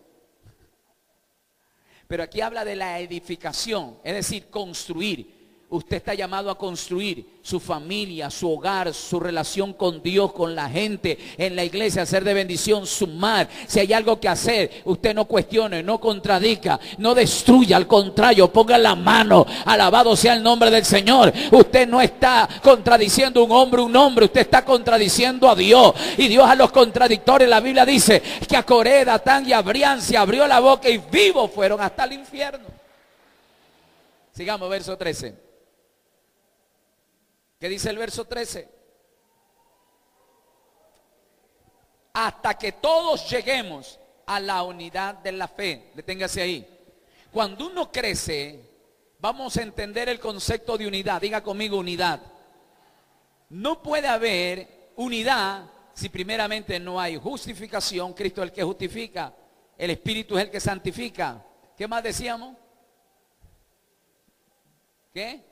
Pero aquí habla de la edificación, es decir, construir. Usted está llamado a construir su familia, su hogar, su relación con Dios, con la gente, en la iglesia, hacer de bendición, sumar. Si hay algo que hacer, usted no cuestione, no contradiga, no destruya, al contrario, ponga la mano. Alabado sea el nombre del Señor. Usted no está contradiciendo un hombre, usted está contradiciendo a Dios. Y Dios a los contradictores, la Biblia dice que a Coré, Datán y Abiram se abrió la boca y vivos fueron hasta el infierno. Sigamos, verso 13. ¿Qué dice el verso 13? Hasta que todos lleguemos a la unidad de la fe. Deténgase ahí. Cuando uno crece, vamos a entender el concepto de unidad. Diga conmigo unidad. No puede haber unidad si primeramente no hay justificación. Cristo es el que justifica. El Espíritu es el que santifica. ¿Qué más decíamos? ¿Qué?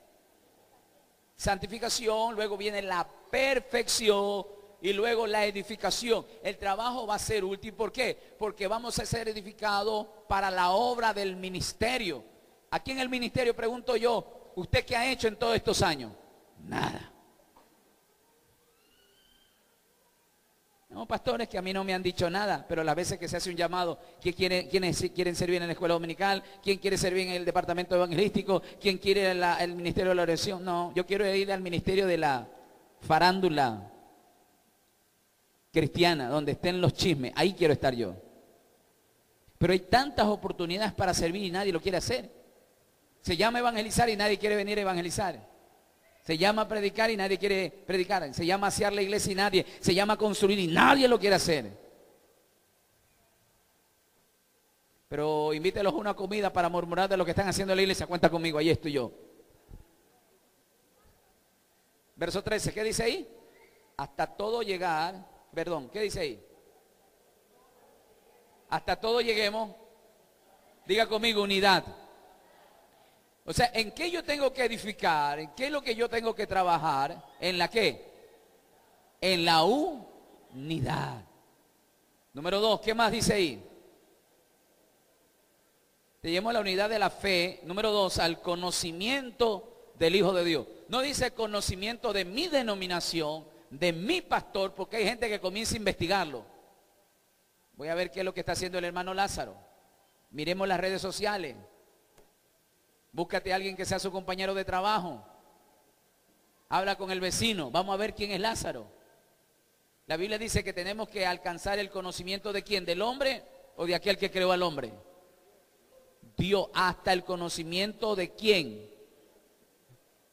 Santificación, luego viene la perfección y luego la edificación. El trabajo va a ser útil. ¿Por qué? Porque vamos a ser edificados para la obra del ministerio. Aquí en el ministerio pregunto yo, ¿usted qué ha hecho en todos estos años? Nada. No, pastores, que a mí no me han dicho nada, pero las veces que se hace un llamado, ¿quiénes quieren servir en la escuela dominical? ¿Quién quiere servir en el departamento evangelístico? ¿Quién quiere el ministerio de la oración? No, yo quiero ir al ministerio de la farándula cristiana, donde estén los chismes. Ahí quiero estar yo. Pero hay tantas oportunidades para servir y nadie lo quiere hacer. Se llama evangelizar y nadie quiere venir a evangelizar. Se llama predicar y nadie quiere predicar. Se llama asear la iglesia y nadie. Se llama construir y nadie lo quiere hacer. Pero invítelos a una comida para murmurar de lo que están haciendo en la iglesia. Cuenta conmigo, ahí estoy yo. Verso 13, ¿qué dice ahí? Hasta todo llegar, perdón, ¿qué dice ahí? Hasta todo lleguemos. Diga conmigo, unidad. O sea, ¿en qué yo tengo que edificar? ¿En qué es lo que yo tengo que trabajar? ¿En la qué? En la unidad. Número 2, ¿qué más dice ahí? te llevo a la unidad de la fe. Número 2, al conocimiento del Hijo de Dios. No dice conocimiento de mi denominación, de mi pastor, porque hay gente que comienza a investigarlo. Voy a ver qué es lo que está haciendo el hermano Lázaro. Miremos las redes sociales. Búscate a alguien que sea su compañero de trabajo. Habla con el vecino. Vamos a ver quién es Lázaro. La Biblia dice que tenemos que alcanzar el conocimiento de quién, del hombre o de aquel que creó al hombre. Dios, hasta el conocimiento de quién.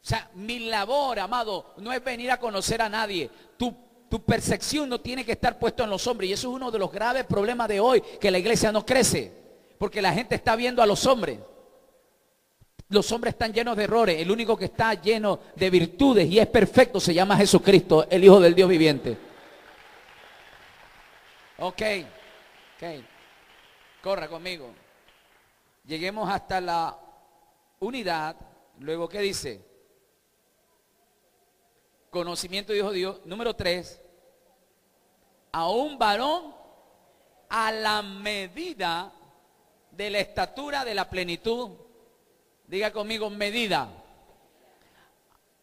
O sea, mi labor, amado, no es venir a conocer a nadie. Tu percepción no tiene que estar puesta en los hombres. Y eso es uno de los graves problemas de hoy, que la iglesia no crece. Porque la gente está viendo a los hombres. Los hombres están llenos de errores. El único que está lleno de virtudes y es perfecto se llama Jesucristo, el Hijo del Dios viviente. Ok. Corra conmigo. Lleguemos hasta la unidad. Luego, ¿qué dice? Conocimiento de Hijo de Dios. Número 3. A un varón a la medida de la estatura de la plenitud. Diga conmigo, medida.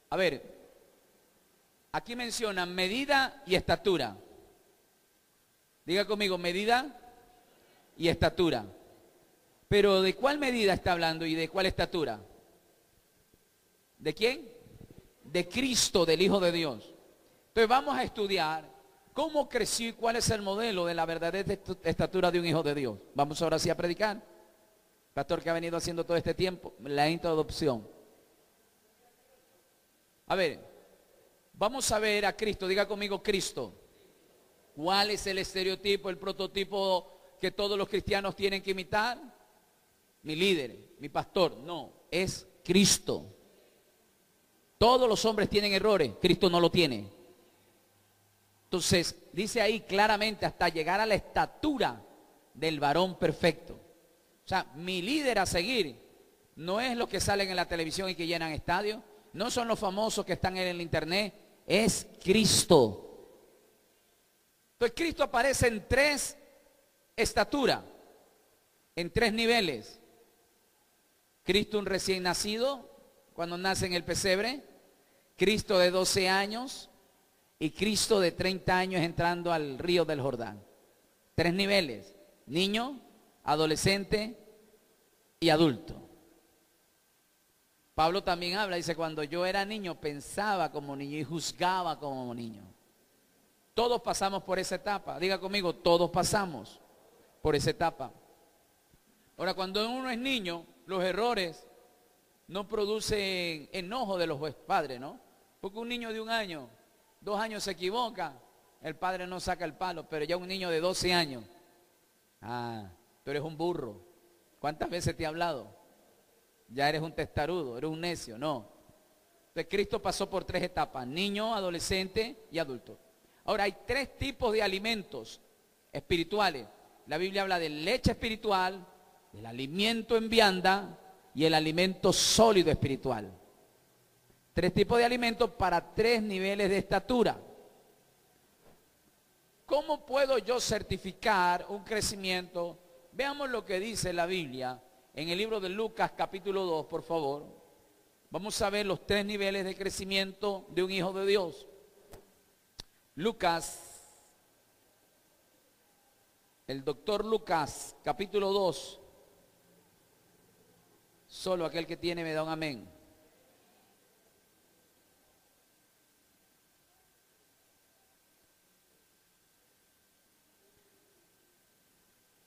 A ver, aquí mencionan medida y estatura. Diga conmigo, medida y estatura. Pero ¿de cuál medida está hablando y de cuál estatura? ¿De quién? De Cristo, del Hijo de Dios. Entonces vamos a estudiar cómo creció y cuál es el modelo de la verdadera estatura de un Hijo de Dios. Vamos ahora sí a predicar. Pastor que ha venido haciendo todo este tiempo, la introducción. A ver, vamos a ver a Cristo. Diga conmigo, Cristo. ¿Cuál es el estereotipo, el prototipo que todos los cristianos tienen que imitar? Mi líder, mi pastor. No, es Cristo. Todos los hombres tienen errores, Cristo no lo tiene. Entonces, dice ahí claramente, hasta llegar a la estatura del varón perfecto. O sea, mi líder a seguir no es los que salen en la televisión y que llenan estadios, no son los famosos que están en el internet, es Cristo. Entonces, Cristo aparece en 3 estaturas, en 3 niveles. Cristo un recién nacido, cuando nace en el pesebre, Cristo de 12 años y Cristo de 30 años entrando al río del Jordán. 3 niveles, niño, adolescente y adulto. Pablo también habla, dice, cuando yo era niño pensaba como niño y juzgaba como niño. Todos pasamos por esa etapa. Diga conmigo, todos pasamos por esa etapa. Ahora, cuando uno es niño, los errores no producen enojo de los padres, ¿no? Porque un niño de 1 año, 2 años se equivoca, el padre no saca el palo, pero ya un niño de 12 años, tú eres un burro. ¿Cuántas veces te he hablado? Ya eres un testarudo, eres un necio, no. Entonces Cristo pasó por 3 etapas, niño, adolescente y adulto. Ahora hay 3 tipos de alimentos espirituales. La Biblia habla de leche espiritual, del alimento en vianda y el alimento sólido espiritual. 3 tipos de alimentos para 3 niveles de estatura. ¿Cómo puedo yo certificar un crecimiento? Veamos lo que dice la Biblia en el libro de Lucas capítulo 2, por favor. Vamos a ver los 3 niveles de crecimiento de un hijo de Dios. Lucas, el doctor Lucas, capítulo 2. Solo aquel que tiene me da un amén.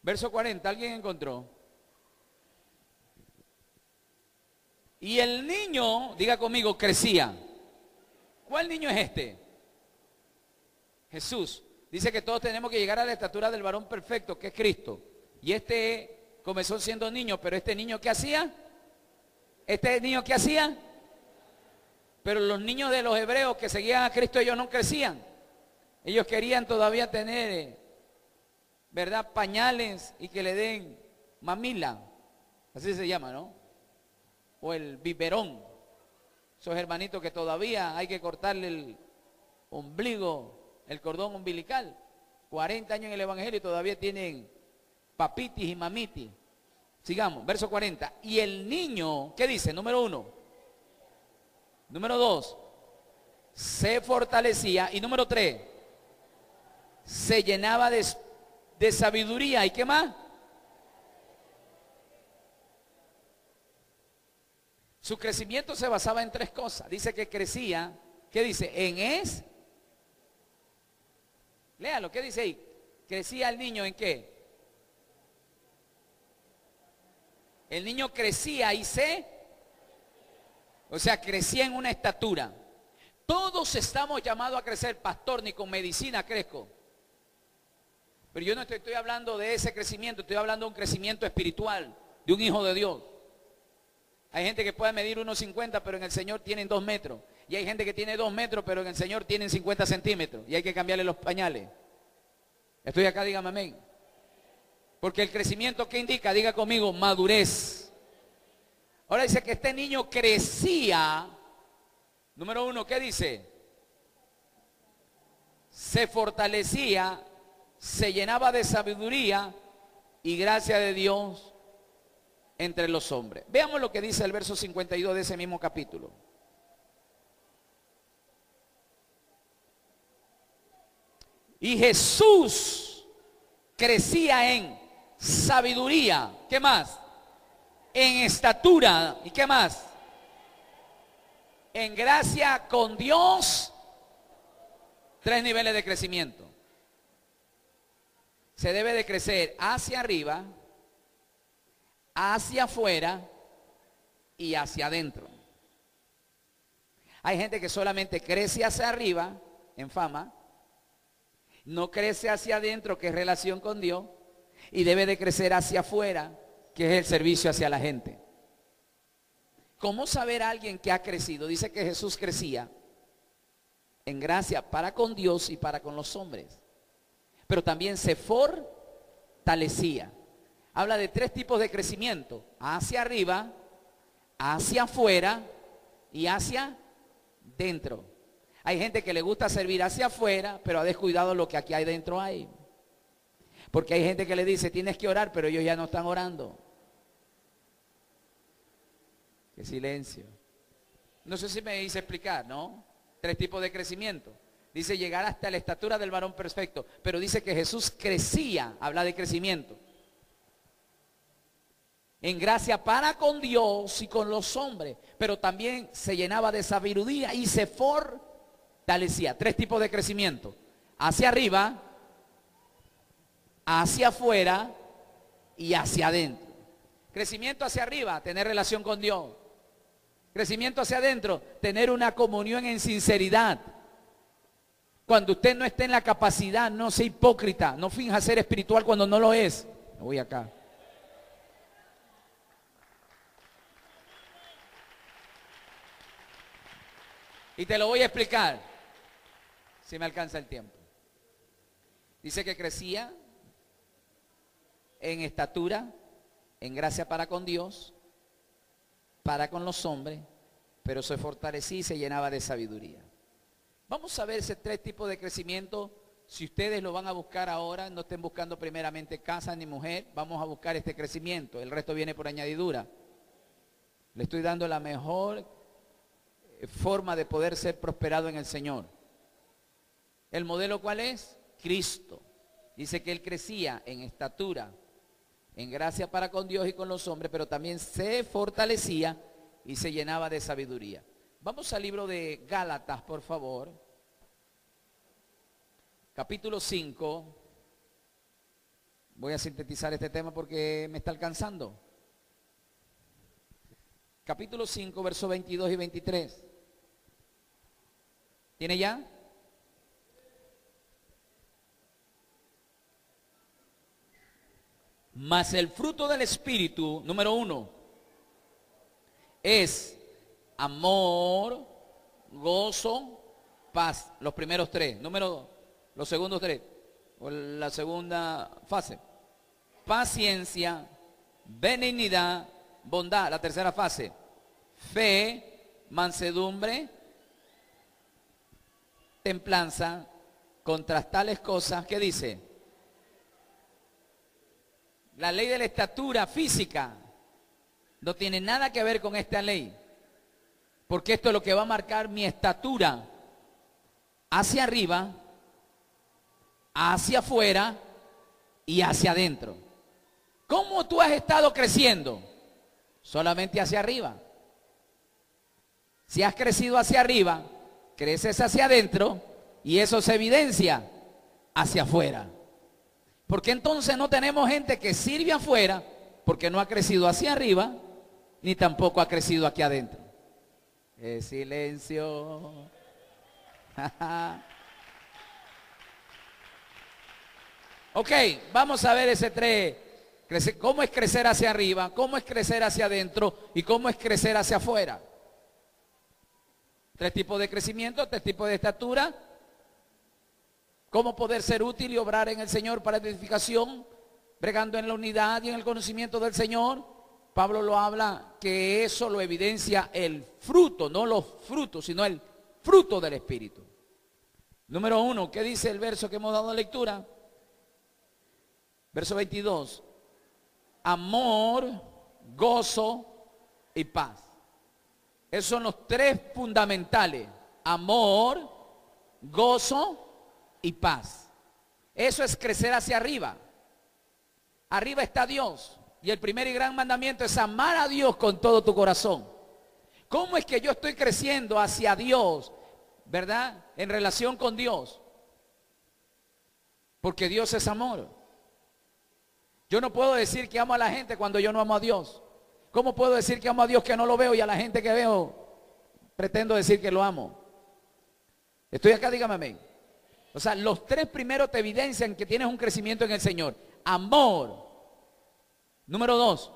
Verso 40, ¿alguien encontró? Y el niño, diga conmigo, crecía. ¿Cuál niño es este? Jesús. Dice que todos tenemos que llegar a la estatura del varón perfecto, que es Cristo. Y este comenzó siendo niño, pero este niño, ¿qué hacía? Este niño, ¿qué hacía? Pero los niños de los hebreos que seguían a Cristo, ellos no crecían. Ellos querían todavía tener, ¿verdad?, pañales y que le den mamila. Así se llama, ¿no? O el biberón. Esos hermanitos que todavía hay que cortarle el ombligo, el cordón umbilical. 40 años en el evangelio y todavía tienen papitis y mamitis. Sigamos, verso 40. Y el niño, ¿qué dice? Número 1. Número 2, se fortalecía. Y número 3, se llenaba de sabiduría. ¿Y qué más? Su crecimiento se basaba en 3 cosas. Dice que crecía, ¿qué dice? Léalo, ¿qué dice ahí? ¿Crecía el niño en qué? El niño crecía o sea, crecía en una estatura. Todos estamos llamados a crecer, pastor, ni con medicina crezco. Pero yo no estoy hablando de ese crecimiento, estoy hablando de un crecimiento espiritual, de un hijo de Dios. Hay gente que puede medir 1,50, pero en el Señor tienen 2 metros. Y hay gente que tiene 2 metros, pero en el Señor tienen 50 centímetros. Y hay que cambiarle los pañales. Estoy acá, dígame amén. Porque el crecimiento, ¿qué indica? Diga conmigo, madurez. Ahora dice que este niño crecía. Número 1, ¿qué dice? Se fortalecía, se llenaba de sabiduría y gracia de Dios entre los hombres. Veamos lo que dice el verso 52 de ese mismo capítulo. Y Jesús crecía en sabiduría. ¿Qué más? En estatura. ¿Y qué más? En gracia con Dios. 3 niveles de crecimiento. Se debe de crecer hacia arriba, hacia afuera y hacia adentro. Hay gente que solamente crece hacia arriba en fama, no crece hacia adentro, que es relación con Dios, y debe de crecer hacia afuera, que es el servicio hacia la gente. ¿Cómo saber a alguien que ha crecido? Dice que Jesús crecía en gracia para con Dios y para con los hombres, pero también se fortalecía. Habla de 3 tipos de crecimiento: hacia arriba, hacia afuera y hacia dentro. Hay gente que le gusta servir hacia afuera, pero ha descuidado lo que aquí hay dentro hay. Porque hay gente que le dice, tienes que orar, pero ellos ya no están orando. Qué silencio. No sé si me hice explicar, ¿no? 3 tipos de crecimiento. Dice llegar hasta la estatura del varón perfecto, pero dice que Jesús crecía, habla de crecimiento, en gracia para con Dios y con los hombres, pero también se llenaba de sabiduría y se fortalecía. 3 tipos de crecimiento: hacia arriba, hacia afuera y hacia adentro. Crecimiento hacia arriba, tener relación con Dios. Crecimiento hacia adentro, tener una comunión en sinceridad. Cuando usted no esté en la capacidad, no sea hipócrita, no finja ser espiritual cuando no lo es. Me voy acá. Y te lo voy a explicar, si me alcanza el tiempo. Dice que crecía en estatura, en gracia para con Dios, para con los hombres, pero se fortalecía y se llenaba de sabiduría. Vamos a ver ese 3 tipos de crecimiento. Si ustedes lo van a buscar ahora, no estén buscando primeramente casa ni mujer, vamos a buscar este crecimiento. El resto viene por añadidura. Le estoy dando la mejor forma de poder ser prosperado en el Señor. ¿El modelo cuál es? Cristo. Dice que Él crecía en estatura, en gracia para con Dios y con los hombres, pero también se fortalecía y se llenaba de sabiduría. Vamos al libro de Gálatas, por favor. Capítulo 5. Voy a sintetizar este tema porque me está alcanzando. Capítulo 5, versos 22 y 23. ¿Tiene ya? Mas el fruto del Espíritu, número 1, es amor, gozo, paz. Los primeros 3. Número 2, los segundos 3. O la segunda fase. Paciencia, benignidad, bondad. La tercera fase. Fe, mansedumbre, templanza. Contra tales cosas, ¿qué dice? La ley de la estatura física no tiene nada que ver con esta ley. Porque esto es lo que va a marcar mi estatura hacia arriba, hacia afuera y hacia adentro. ¿Cómo tú has estado creciendo? Solamente hacia arriba. Si has crecido hacia arriba, creces hacia adentro y eso se evidencia hacia afuera. Porque entonces no tenemos gente que sirve afuera porque no ha crecido hacia arriba ni tampoco ha crecido aquí adentro. Silencio. Ok, vamos a ver ese 3. ¿Cómo es crecer hacia arriba? ¿Cómo es crecer hacia adentro? ¿Y cómo es crecer hacia afuera? 3 tipos de crecimiento, 3 tipos de estatura. ¿Cómo poder ser útil y obrar en el Señor para edificación? Bregando en la unidad y en el conocimiento del Señor. Pablo lo habla que eso lo evidencia el fruto, no los frutos, sino el fruto del Espíritu. Número 1, ¿qué dice el verso que hemos dado lectura? Verso 22. Amor, gozo y paz. Esos son los 3 fundamentales. Amor, gozo y paz. Eso es crecer hacia arriba. Arriba está Dios. Y el primer y gran mandamiento es amar a Dios con todo tu corazón. ¿Cómo es que yo estoy creciendo hacia Dios, verdad? En relación con Dios. Porque Dios es amor. Yo no puedo decir que amo a la gente cuando yo no amo a Dios. ¿Cómo puedo decir que amo a Dios que no lo veo y a la gente que veo pretendo decir que lo amo? Estoy acá, dígame amén. O sea, los 3 primeros te evidencian que tienes un crecimiento en el Señor. Amor. Número 2,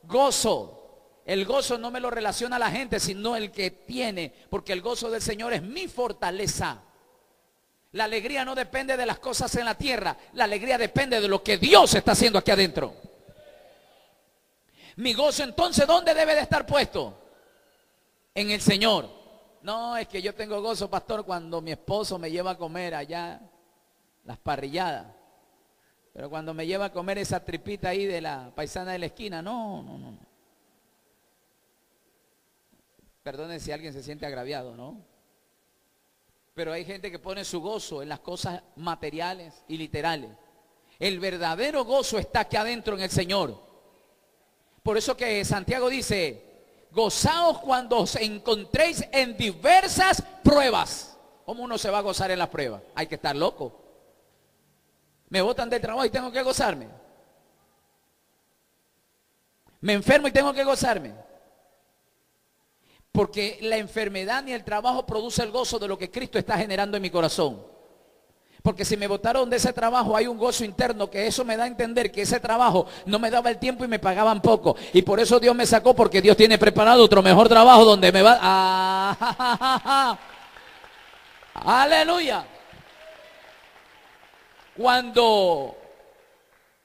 gozo. El gozo no me lo relaciona a la gente, sino el que tiene, porque el gozo del Señor es mi fortaleza. La alegría no depende de las cosas en la tierra, la alegría depende de lo que Dios está haciendo aquí adentro. Mi gozo entonces, ¿dónde debe de estar puesto? En el Señor. No, es que yo tengo gozo, pastor, cuando mi esposo me lleva a comer allá las parrilladas. Pero cuando me lleva a comer esa tripita ahí de la paisana de la esquina, no. Perdone si alguien se siente agraviado, ¿no? Pero hay gente que pone su gozo en las cosas materiales y literales. El verdadero gozo está aquí adentro en el Señor. Por eso que Santiago dice, gozaos cuando os encontréis en diversas pruebas. ¿Cómo uno se va a gozar en las pruebas? Hay que estar loco. Me botan del trabajo y tengo que gozarme. Me enfermo y tengo que gozarme. Porque la enfermedad ni el trabajo produce el gozo de lo que Cristo está generando en mi corazón. Porque si me botaron de ese trabajo hay un gozo interno que eso me da a entender que ese trabajo no me daba el tiempo y me pagaban poco. Y por eso Dios me sacó, porque Dios tiene preparado otro mejor trabajo donde me va... ¡Aleluya! Cuando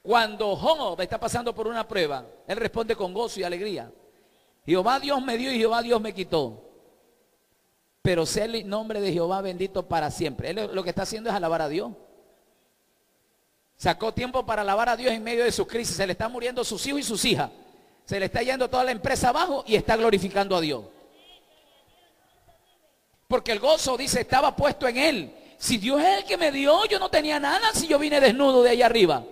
Job está pasando por una prueba, él responde con gozo y alegría. Jehová Dios me dio y Jehová Dios me quitó. Pero sea el nombre de Jehová bendito para siempre. Él lo que está haciendo es alabar a Dios. Sacó tiempo para alabar a Dios en medio de su crisis. Se le están muriendo sus hijos y sus hijas. Se le está yendo toda la empresa abajo y está glorificando a Dios. Porque el gozo, dice, estaba puesto en él. Si Dios es el que me dio, yo no tenía nada si yo vine desnudo de allá arriba.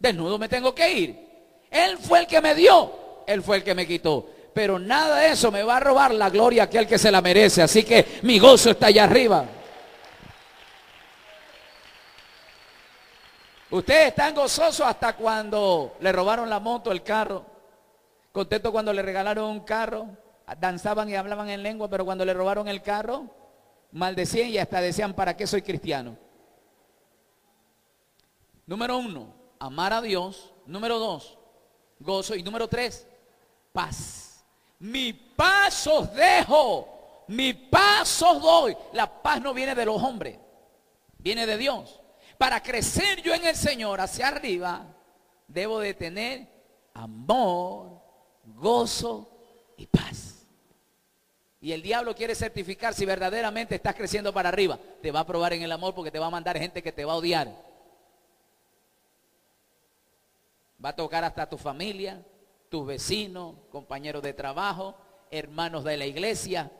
Desnudo me tengo que ir. Él fue el que me dio, Él fue el que me quitó. Pero nada de eso me va a robar la gloria a aquel que se la merece. Así que mi gozo está allá arriba. Ustedes están gozosos hasta cuando le robaron la moto, el carro. Contento cuando le regalaron un carro. Danzaban y hablaban en lengua, pero cuando le robaron el carro, maldecían y hasta decían, ¿para qué soy cristiano? Número 1, amar a Dios. Número 2, gozo. Y número 3, paz. Mi paz os dejo, mi paz os doy. La paz no viene de los hombres, viene de Dios. Para crecer yo en el Señor hacia arriba, debo de tener amor, gozo y paz. Y el diablo quiere certificar si verdaderamente estás creciendo para arriba. Te va a probar en el amor porque te va a mandar gente que te va a odiar. Va a tocar hasta tu familia, tus vecinos, compañeros de trabajo, hermanos de la iglesia.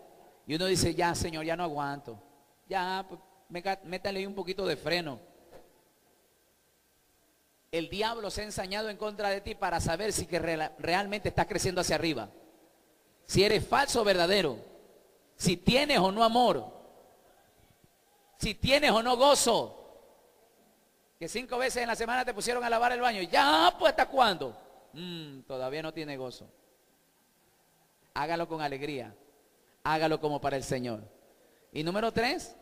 Y uno dice, ya Señor, ya no aguanto. Ya, pues, métale un poquito de freno. El diablo se ha ensañado en contra de ti para saber si que realmente estás creciendo hacia arriba. Si eres falso o verdadero. Si tienes o no amor. Si tienes o no gozo. Que 5 veces en la semana te pusieron a lavar el baño. Ya, pues, ¿hasta cuándo? Todavía no tiene gozo. Hágalo con alegría. Hágalo como para el Señor. Y número 3,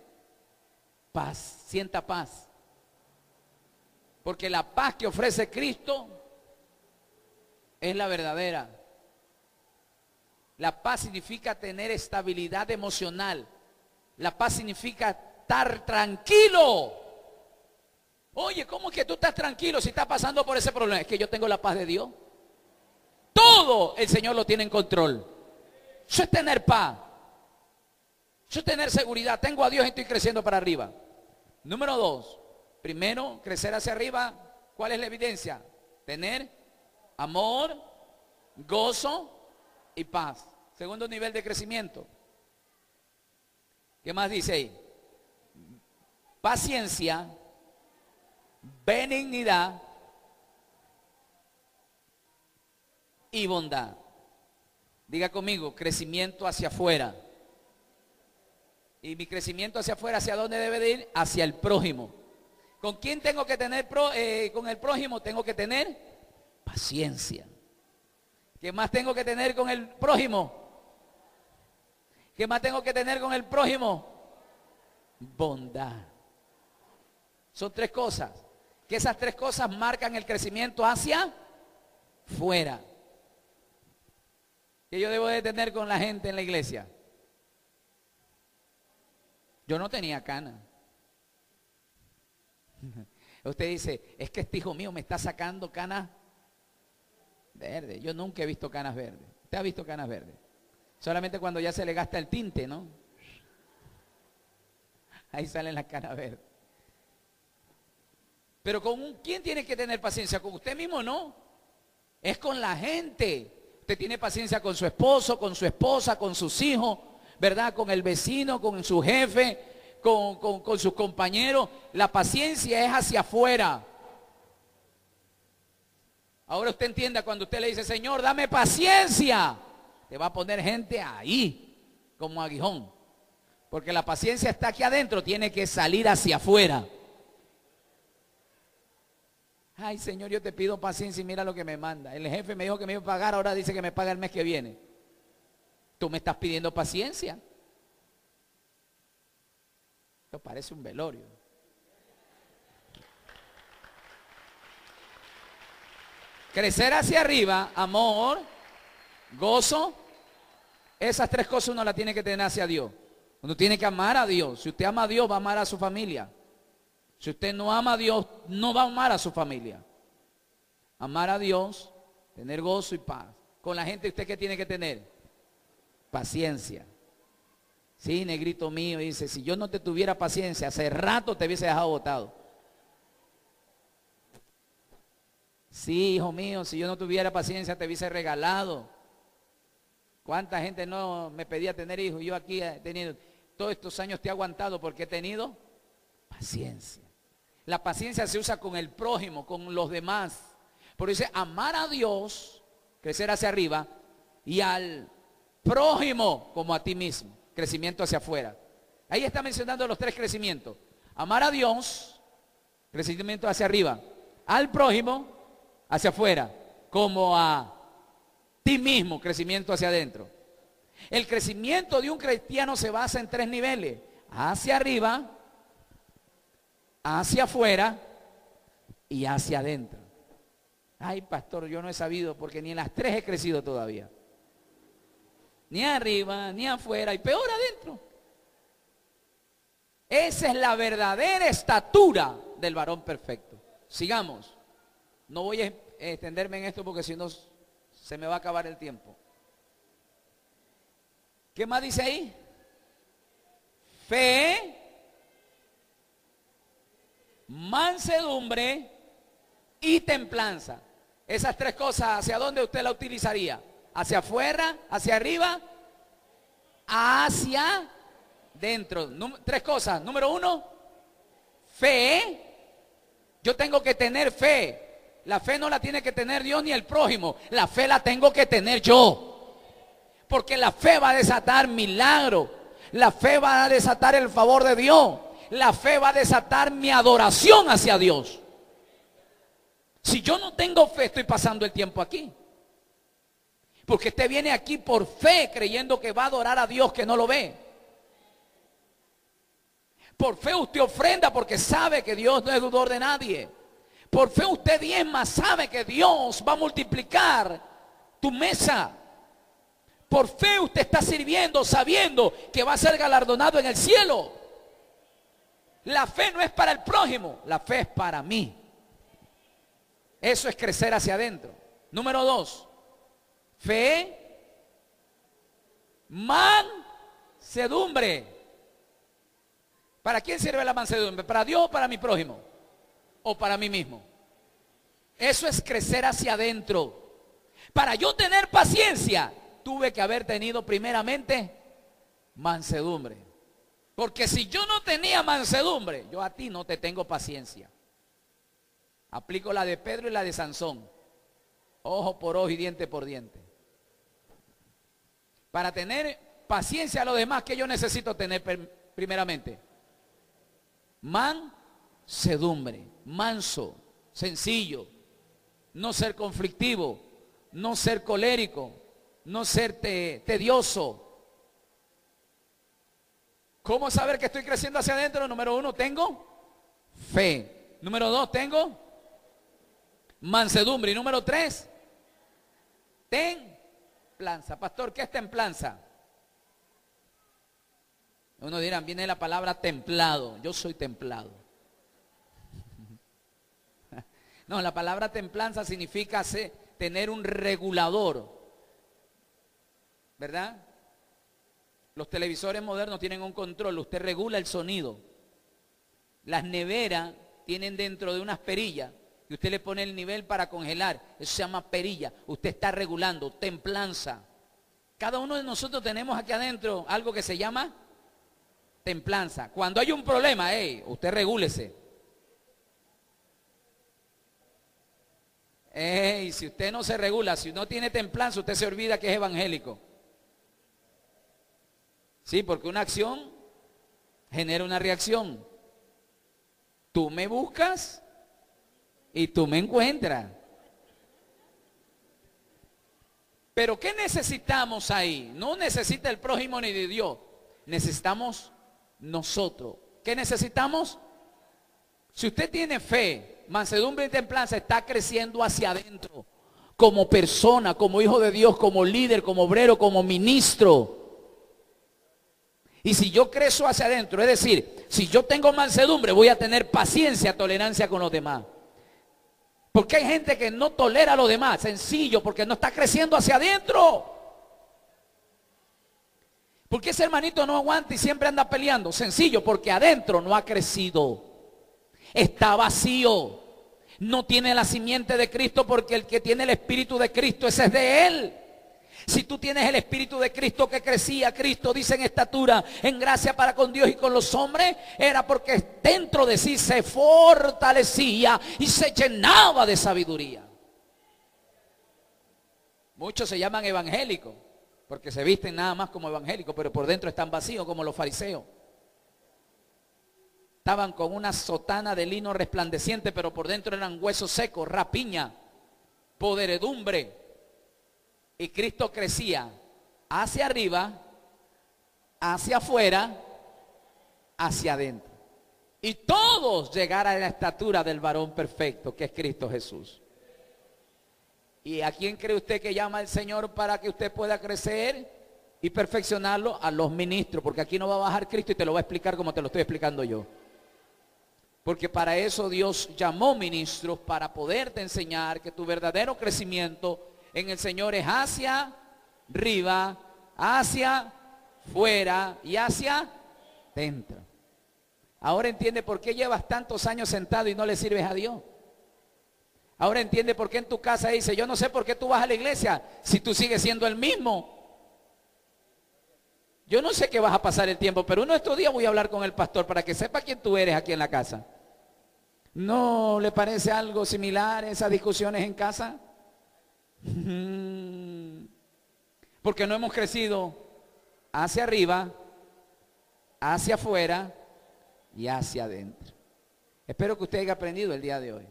paz. Sienta paz. Porque la paz que ofrece Cristo es la verdadera. La paz significa tener estabilidad emocional. La paz significa estar tranquilo. Oye, ¿cómo es que tú estás tranquilo si estás pasando por ese problema? Es que yo tengo la paz de Dios. Todo el Señor lo tiene en control. Eso es tener paz. Eso es tener seguridad. Tengo a Dios y estoy creciendo para arriba. Número 2. Primero, crecer hacia arriba. ¿Cuál es la evidencia? Tener amor, gozo y paz. Segundo nivel de crecimiento. ¿Qué más dice ahí? Paciencia, benignidad y bondad. Diga conmigo, crecimiento hacia afuera. Y mi crecimiento hacia afuera, ¿hacia dónde debe de ir? Hacia el prójimo. ¿Con quién tengo que tener con el prójimo? Tengo que tener paciencia. ¿Qué más tengo que tener con el prójimo? ¿Qué más tengo que tener con el prójimo? Bondad. Son 3 cosas. Que esas 3 cosas marcan el crecimiento hacia fuera. ¿Qué yo debo de tener con la gente en la iglesia? Yo no tenía canas. Usted dice, es que este hijo mío me está sacando canas verdes. Yo nunca he visto canas verdes. ¿Usted ha visto canas verdes? Solamente cuando ya se le gasta el tinte, ¿no? Ahí salen las canas verdes. Pero ¿con quién tiene que tener paciencia? ¿Con usted mismo? No. Es con la gente. Usted tiene paciencia con su esposo, con su esposa, con sus hijos, ¿verdad? Con el vecino, con su jefe, con sus compañeros. La paciencia es hacia afuera. Ahora usted entienda cuando usted le dice, Señor, dame paciencia. Te va a poner gente ahí, como aguijón. Porque la paciencia está aquí adentro, tiene que salir hacia afuera. Ay, Señor, yo te pido paciencia y mira lo que me manda. El jefe me dijo que me iba a pagar, ahora dice que me paga el mes que viene. Tú me estás pidiendo paciencia. Esto parece un velorio. Crecer hacia arriba, amor, gozo. Esas 3 cosas uno las tiene que tener hacia Dios. Uno tiene que amar a Dios. Si usted ama a Dios, va a amar a su familia. Si usted no ama a Dios, no va a amar a su familia. Amar a Dios, tener gozo y paz. Con la gente, ¿usted qué tiene que tener? Paciencia. Sí, negrito mío, dice, si yo no te tuviera paciencia, hace rato te hubiese dejado botado. Sí, hijo mío, si yo no tuviera paciencia, te hubiese regalado. ¿Cuánta gente no me pedía tener hijos? Yo aquí he tenido, todos estos años te he aguantado porque he tenido paciencia. La paciencia se usa con el prójimo, con los demás. Por eso dice, amar a Dios, crecer hacia arriba, y al prójimo como a ti mismo, crecimiento hacia afuera. Ahí está mencionando los 3 crecimientos. Amar a Dios, crecimiento hacia arriba. Al prójimo, hacia afuera. Como a ti mismo, crecimiento hacia adentro. El crecimiento de un cristiano se basa en 3 niveles. Hacia arriba, hacia afuera y hacia adentro. Ay, pastor, yo no he sabido porque ni en las 3 he crecido todavía. Ni arriba, ni afuera y peor adentro. Esa es la verdadera estatura del varón perfecto. Sigamos. No voy a extenderme en esto porque si no se me va a acabar el tiempo. ¿Qué más dice ahí? Fe, mansedumbre y templanza. Esas tres cosas, ¿hacia dónde usted la utilizaría? ¿Hacia afuera? ¿Hacia arriba? Hacia dentro. Tres cosas. Número uno, fe. Yo tengo que tener fe. La fe no la tiene que tener Dios ni el prójimo. La fe la tengo que tener yo. Porque la fe va a desatar milagro. La fe va a desatar el favor de Dios. La fe va a desatar mi adoración hacia Dios. Si yo no tengo fe, estoy pasando el tiempo aquí. Porque usted viene aquí por fe, creyendo que va a adorar a Dios que no lo ve. Por fe usted ofrenda porque sabe que Dios no es deudor de nadie. Por fe usted diezma, sabe que Dios va a multiplicar tu mesa. Por fe usted está sirviendo sabiendo que va a ser galardonado en el cielo. La fe no es para el prójimo, la fe es para mí. Eso es crecer hacia adentro. Número dos, fe, mansedumbre. ¿Para quién sirve la mansedumbre? ¿Para Dios o para mi prójimo? ¿O para mí mismo? Eso es crecer hacia adentro. Para yo tener paciencia, tuve que haber tenido primeramente mansedumbre. Porque si yo no tenía mansedumbre, yo a ti no te tengo paciencia. Aplico la de Pedro y la de Sansón. Ojo por ojo y diente por diente. Para tener paciencia a los demás, ¿qué yo necesito tener primeramente? Mansedumbre, manso, sencillo. No ser conflictivo, no ser colérico, no ser tedioso. ¿Cómo saber que estoy creciendo hacia adentro? Número uno, tengo fe. Número dos, tengo mansedumbre. Y número tres, templanza. Pastor, ¿qué es templanza? Uno dirá, viene la palabra templado. Yo soy templado. No, la palabra templanza significa tener un regulador. ¿Verdad? Los televisores modernos tienen un control. Usted regula el sonido. Las neveras tienen dentro de unas perillas y usted le pone el nivel para congelar. Eso se llama perilla. Usted está regulando, templanza. Cada uno de nosotros tenemos aquí adentro algo que se llama templanza. Cuando hay un problema, usted regúlese. Si usted no se regula, si no tiene templanza, usted se olvida que es evangélico. Sí, porque una acción genera una reacción. Tú me buscas y tú me encuentras. Pero ¿qué necesitamos ahí? No necesita el prójimo ni de Dios. Necesitamos nosotros. ¿Qué necesitamos? Si usted tiene fe, mansedumbre y templanza, está creciendo hacia adentro. Como persona, como hijo de Dios, como líder, como obrero, como ministro. Y si yo crezco hacia adentro, es decir, si yo tengo mansedumbre, voy a tener paciencia, tolerancia con los demás. Porque hay gente que no tolera a los demás, sencillo, porque no está creciendo hacia adentro. ¿Por qué ese hermanito no aguanta y siempre anda peleando? Sencillo, porque adentro no ha crecido. Está vacío. No tiene la simiente de Cristo, porque el que tiene el Espíritu de Cristo, ese es de Él. Si tú tienes el Espíritu de Cristo que crecía, Cristo dice en estatura, en gracia para con Dios y con los hombres, era porque dentro de sí se fortalecía y se llenaba de sabiduría. Muchos se llaman evangélicos, porque se visten nada más como evangélicos, pero por dentro están vacíos como los fariseos. Estaban con una sotana de lino resplandeciente, pero por dentro eran huesos secos, rapiña, podredumbre. Y Cristo crecía hacia arriba, hacia afuera, hacia adentro. Y todos llegar a la estatura del varón perfecto, que es Cristo Jesús. ¿Y a quién cree usted que llama el Señor para que usted pueda crecer y perfeccionarlo? A los ministros, porque aquí no va a bajar Cristo y te lo va a explicar como te lo estoy explicando yo. Porque para eso Dios llamó ministros, para poderte enseñar que tu verdadero crecimiento en el Señor es hacia arriba, hacia fuera y hacia dentro. Ahora entiende por qué llevas tantos años sentado y no le sirves a Dios. Ahora entiende por qué en tu casa dice, yo no sé por qué tú vas a la iglesia si tú sigues siendo el mismo. Yo no sé qué vas a pasar el tiempo, pero uno de estos días voy a hablar con el pastor para que sepa quién tú eres aquí en la casa. ¿No le parece algo similar esas discusiones en casa? Porque no hemos crecido hacia arriba, hacia afuera y hacia adentro. Espero que usted haya aprendido el día de hoy.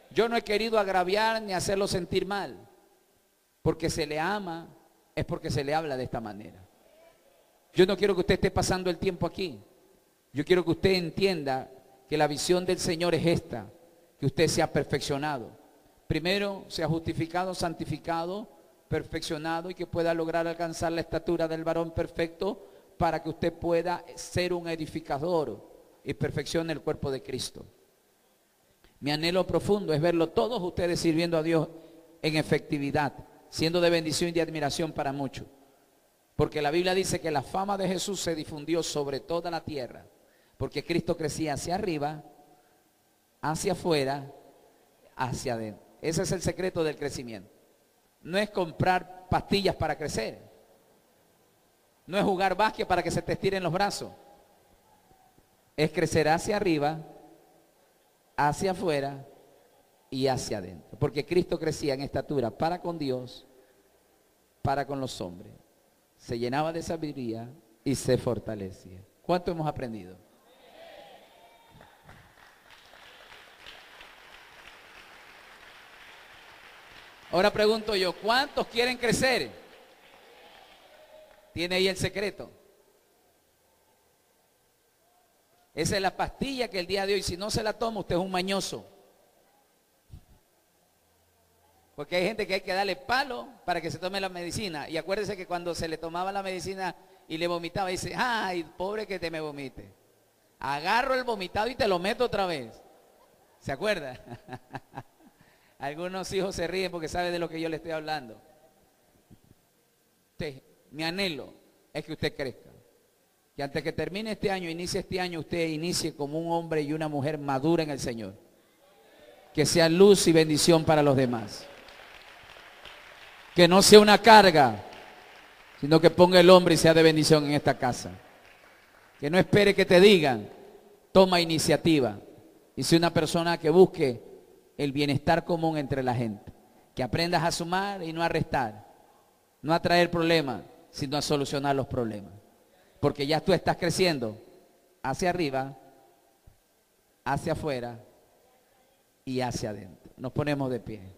Yo no he querido agraviar ni hacerlo sentir mal, porque se le ama, es porque se le habla de esta manera. Yo no quiero que usted esté pasando el tiempo aquí. Yo quiero que usted entienda que la visión del Señor es esta, que usted sea perfeccionado. Primero, sea justificado, santificado, perfeccionado y que pueda lograr alcanzar la estatura del varón perfecto para que usted pueda ser un edificador y perfeccione el cuerpo de Cristo. Mi anhelo profundo es verlo todos ustedes sirviendo a Dios en efectividad, siendo de bendición y de admiración para muchos. Porque la Biblia dice que la fama de Jesús se difundió sobre toda la tierra, porque Cristo crecía hacia arriba, hacia afuera, hacia adentro. Ese es el secreto del crecimiento. No es comprar pastillas para crecer. No es jugar básquet para que se te estiren los brazos. Es crecer hacia arriba, hacia afuera y hacia adentro. Porque Cristo crecía en estatura para con Dios, para con los hombres. Se llenaba de sabiduría y se fortalecía. ¿Cuánto hemos aprendido? Ahora pregunto yo, ¿cuántos quieren crecer? ¿Tiene ahí el secreto? Esa es la pastilla que el día de hoy, si no se la toma, usted es un mañoso. Porque hay gente que hay que darle palo para que se tome la medicina. Y acuérdese que cuando se le tomaba la medicina y le vomitaba, dice, ay, pobre que te me vomite. Agarro el vomitado y te lo meto otra vez. ¿Se acuerda? Algunos hijos se ríen porque saben de lo que yo le estoy hablando. Mi anhelo es que usted crezca. Que antes que termine este año, inicie este año, usted inicie como un hombre y una mujer madura en el Señor. Que sea luz y bendición para los demás. Que no sea una carga, sino que ponga el hombre y sea de bendición en esta casa. Que no espere que te digan, toma iniciativa. Y sea una persona que busque el bienestar común entre la gente. Que aprendas a sumar y no a restar. No a traer problemas, sino a solucionar los problemas. Porque ya tú estás creciendo hacia arriba, hacia afuera y hacia adentro. Nos ponemos de pie.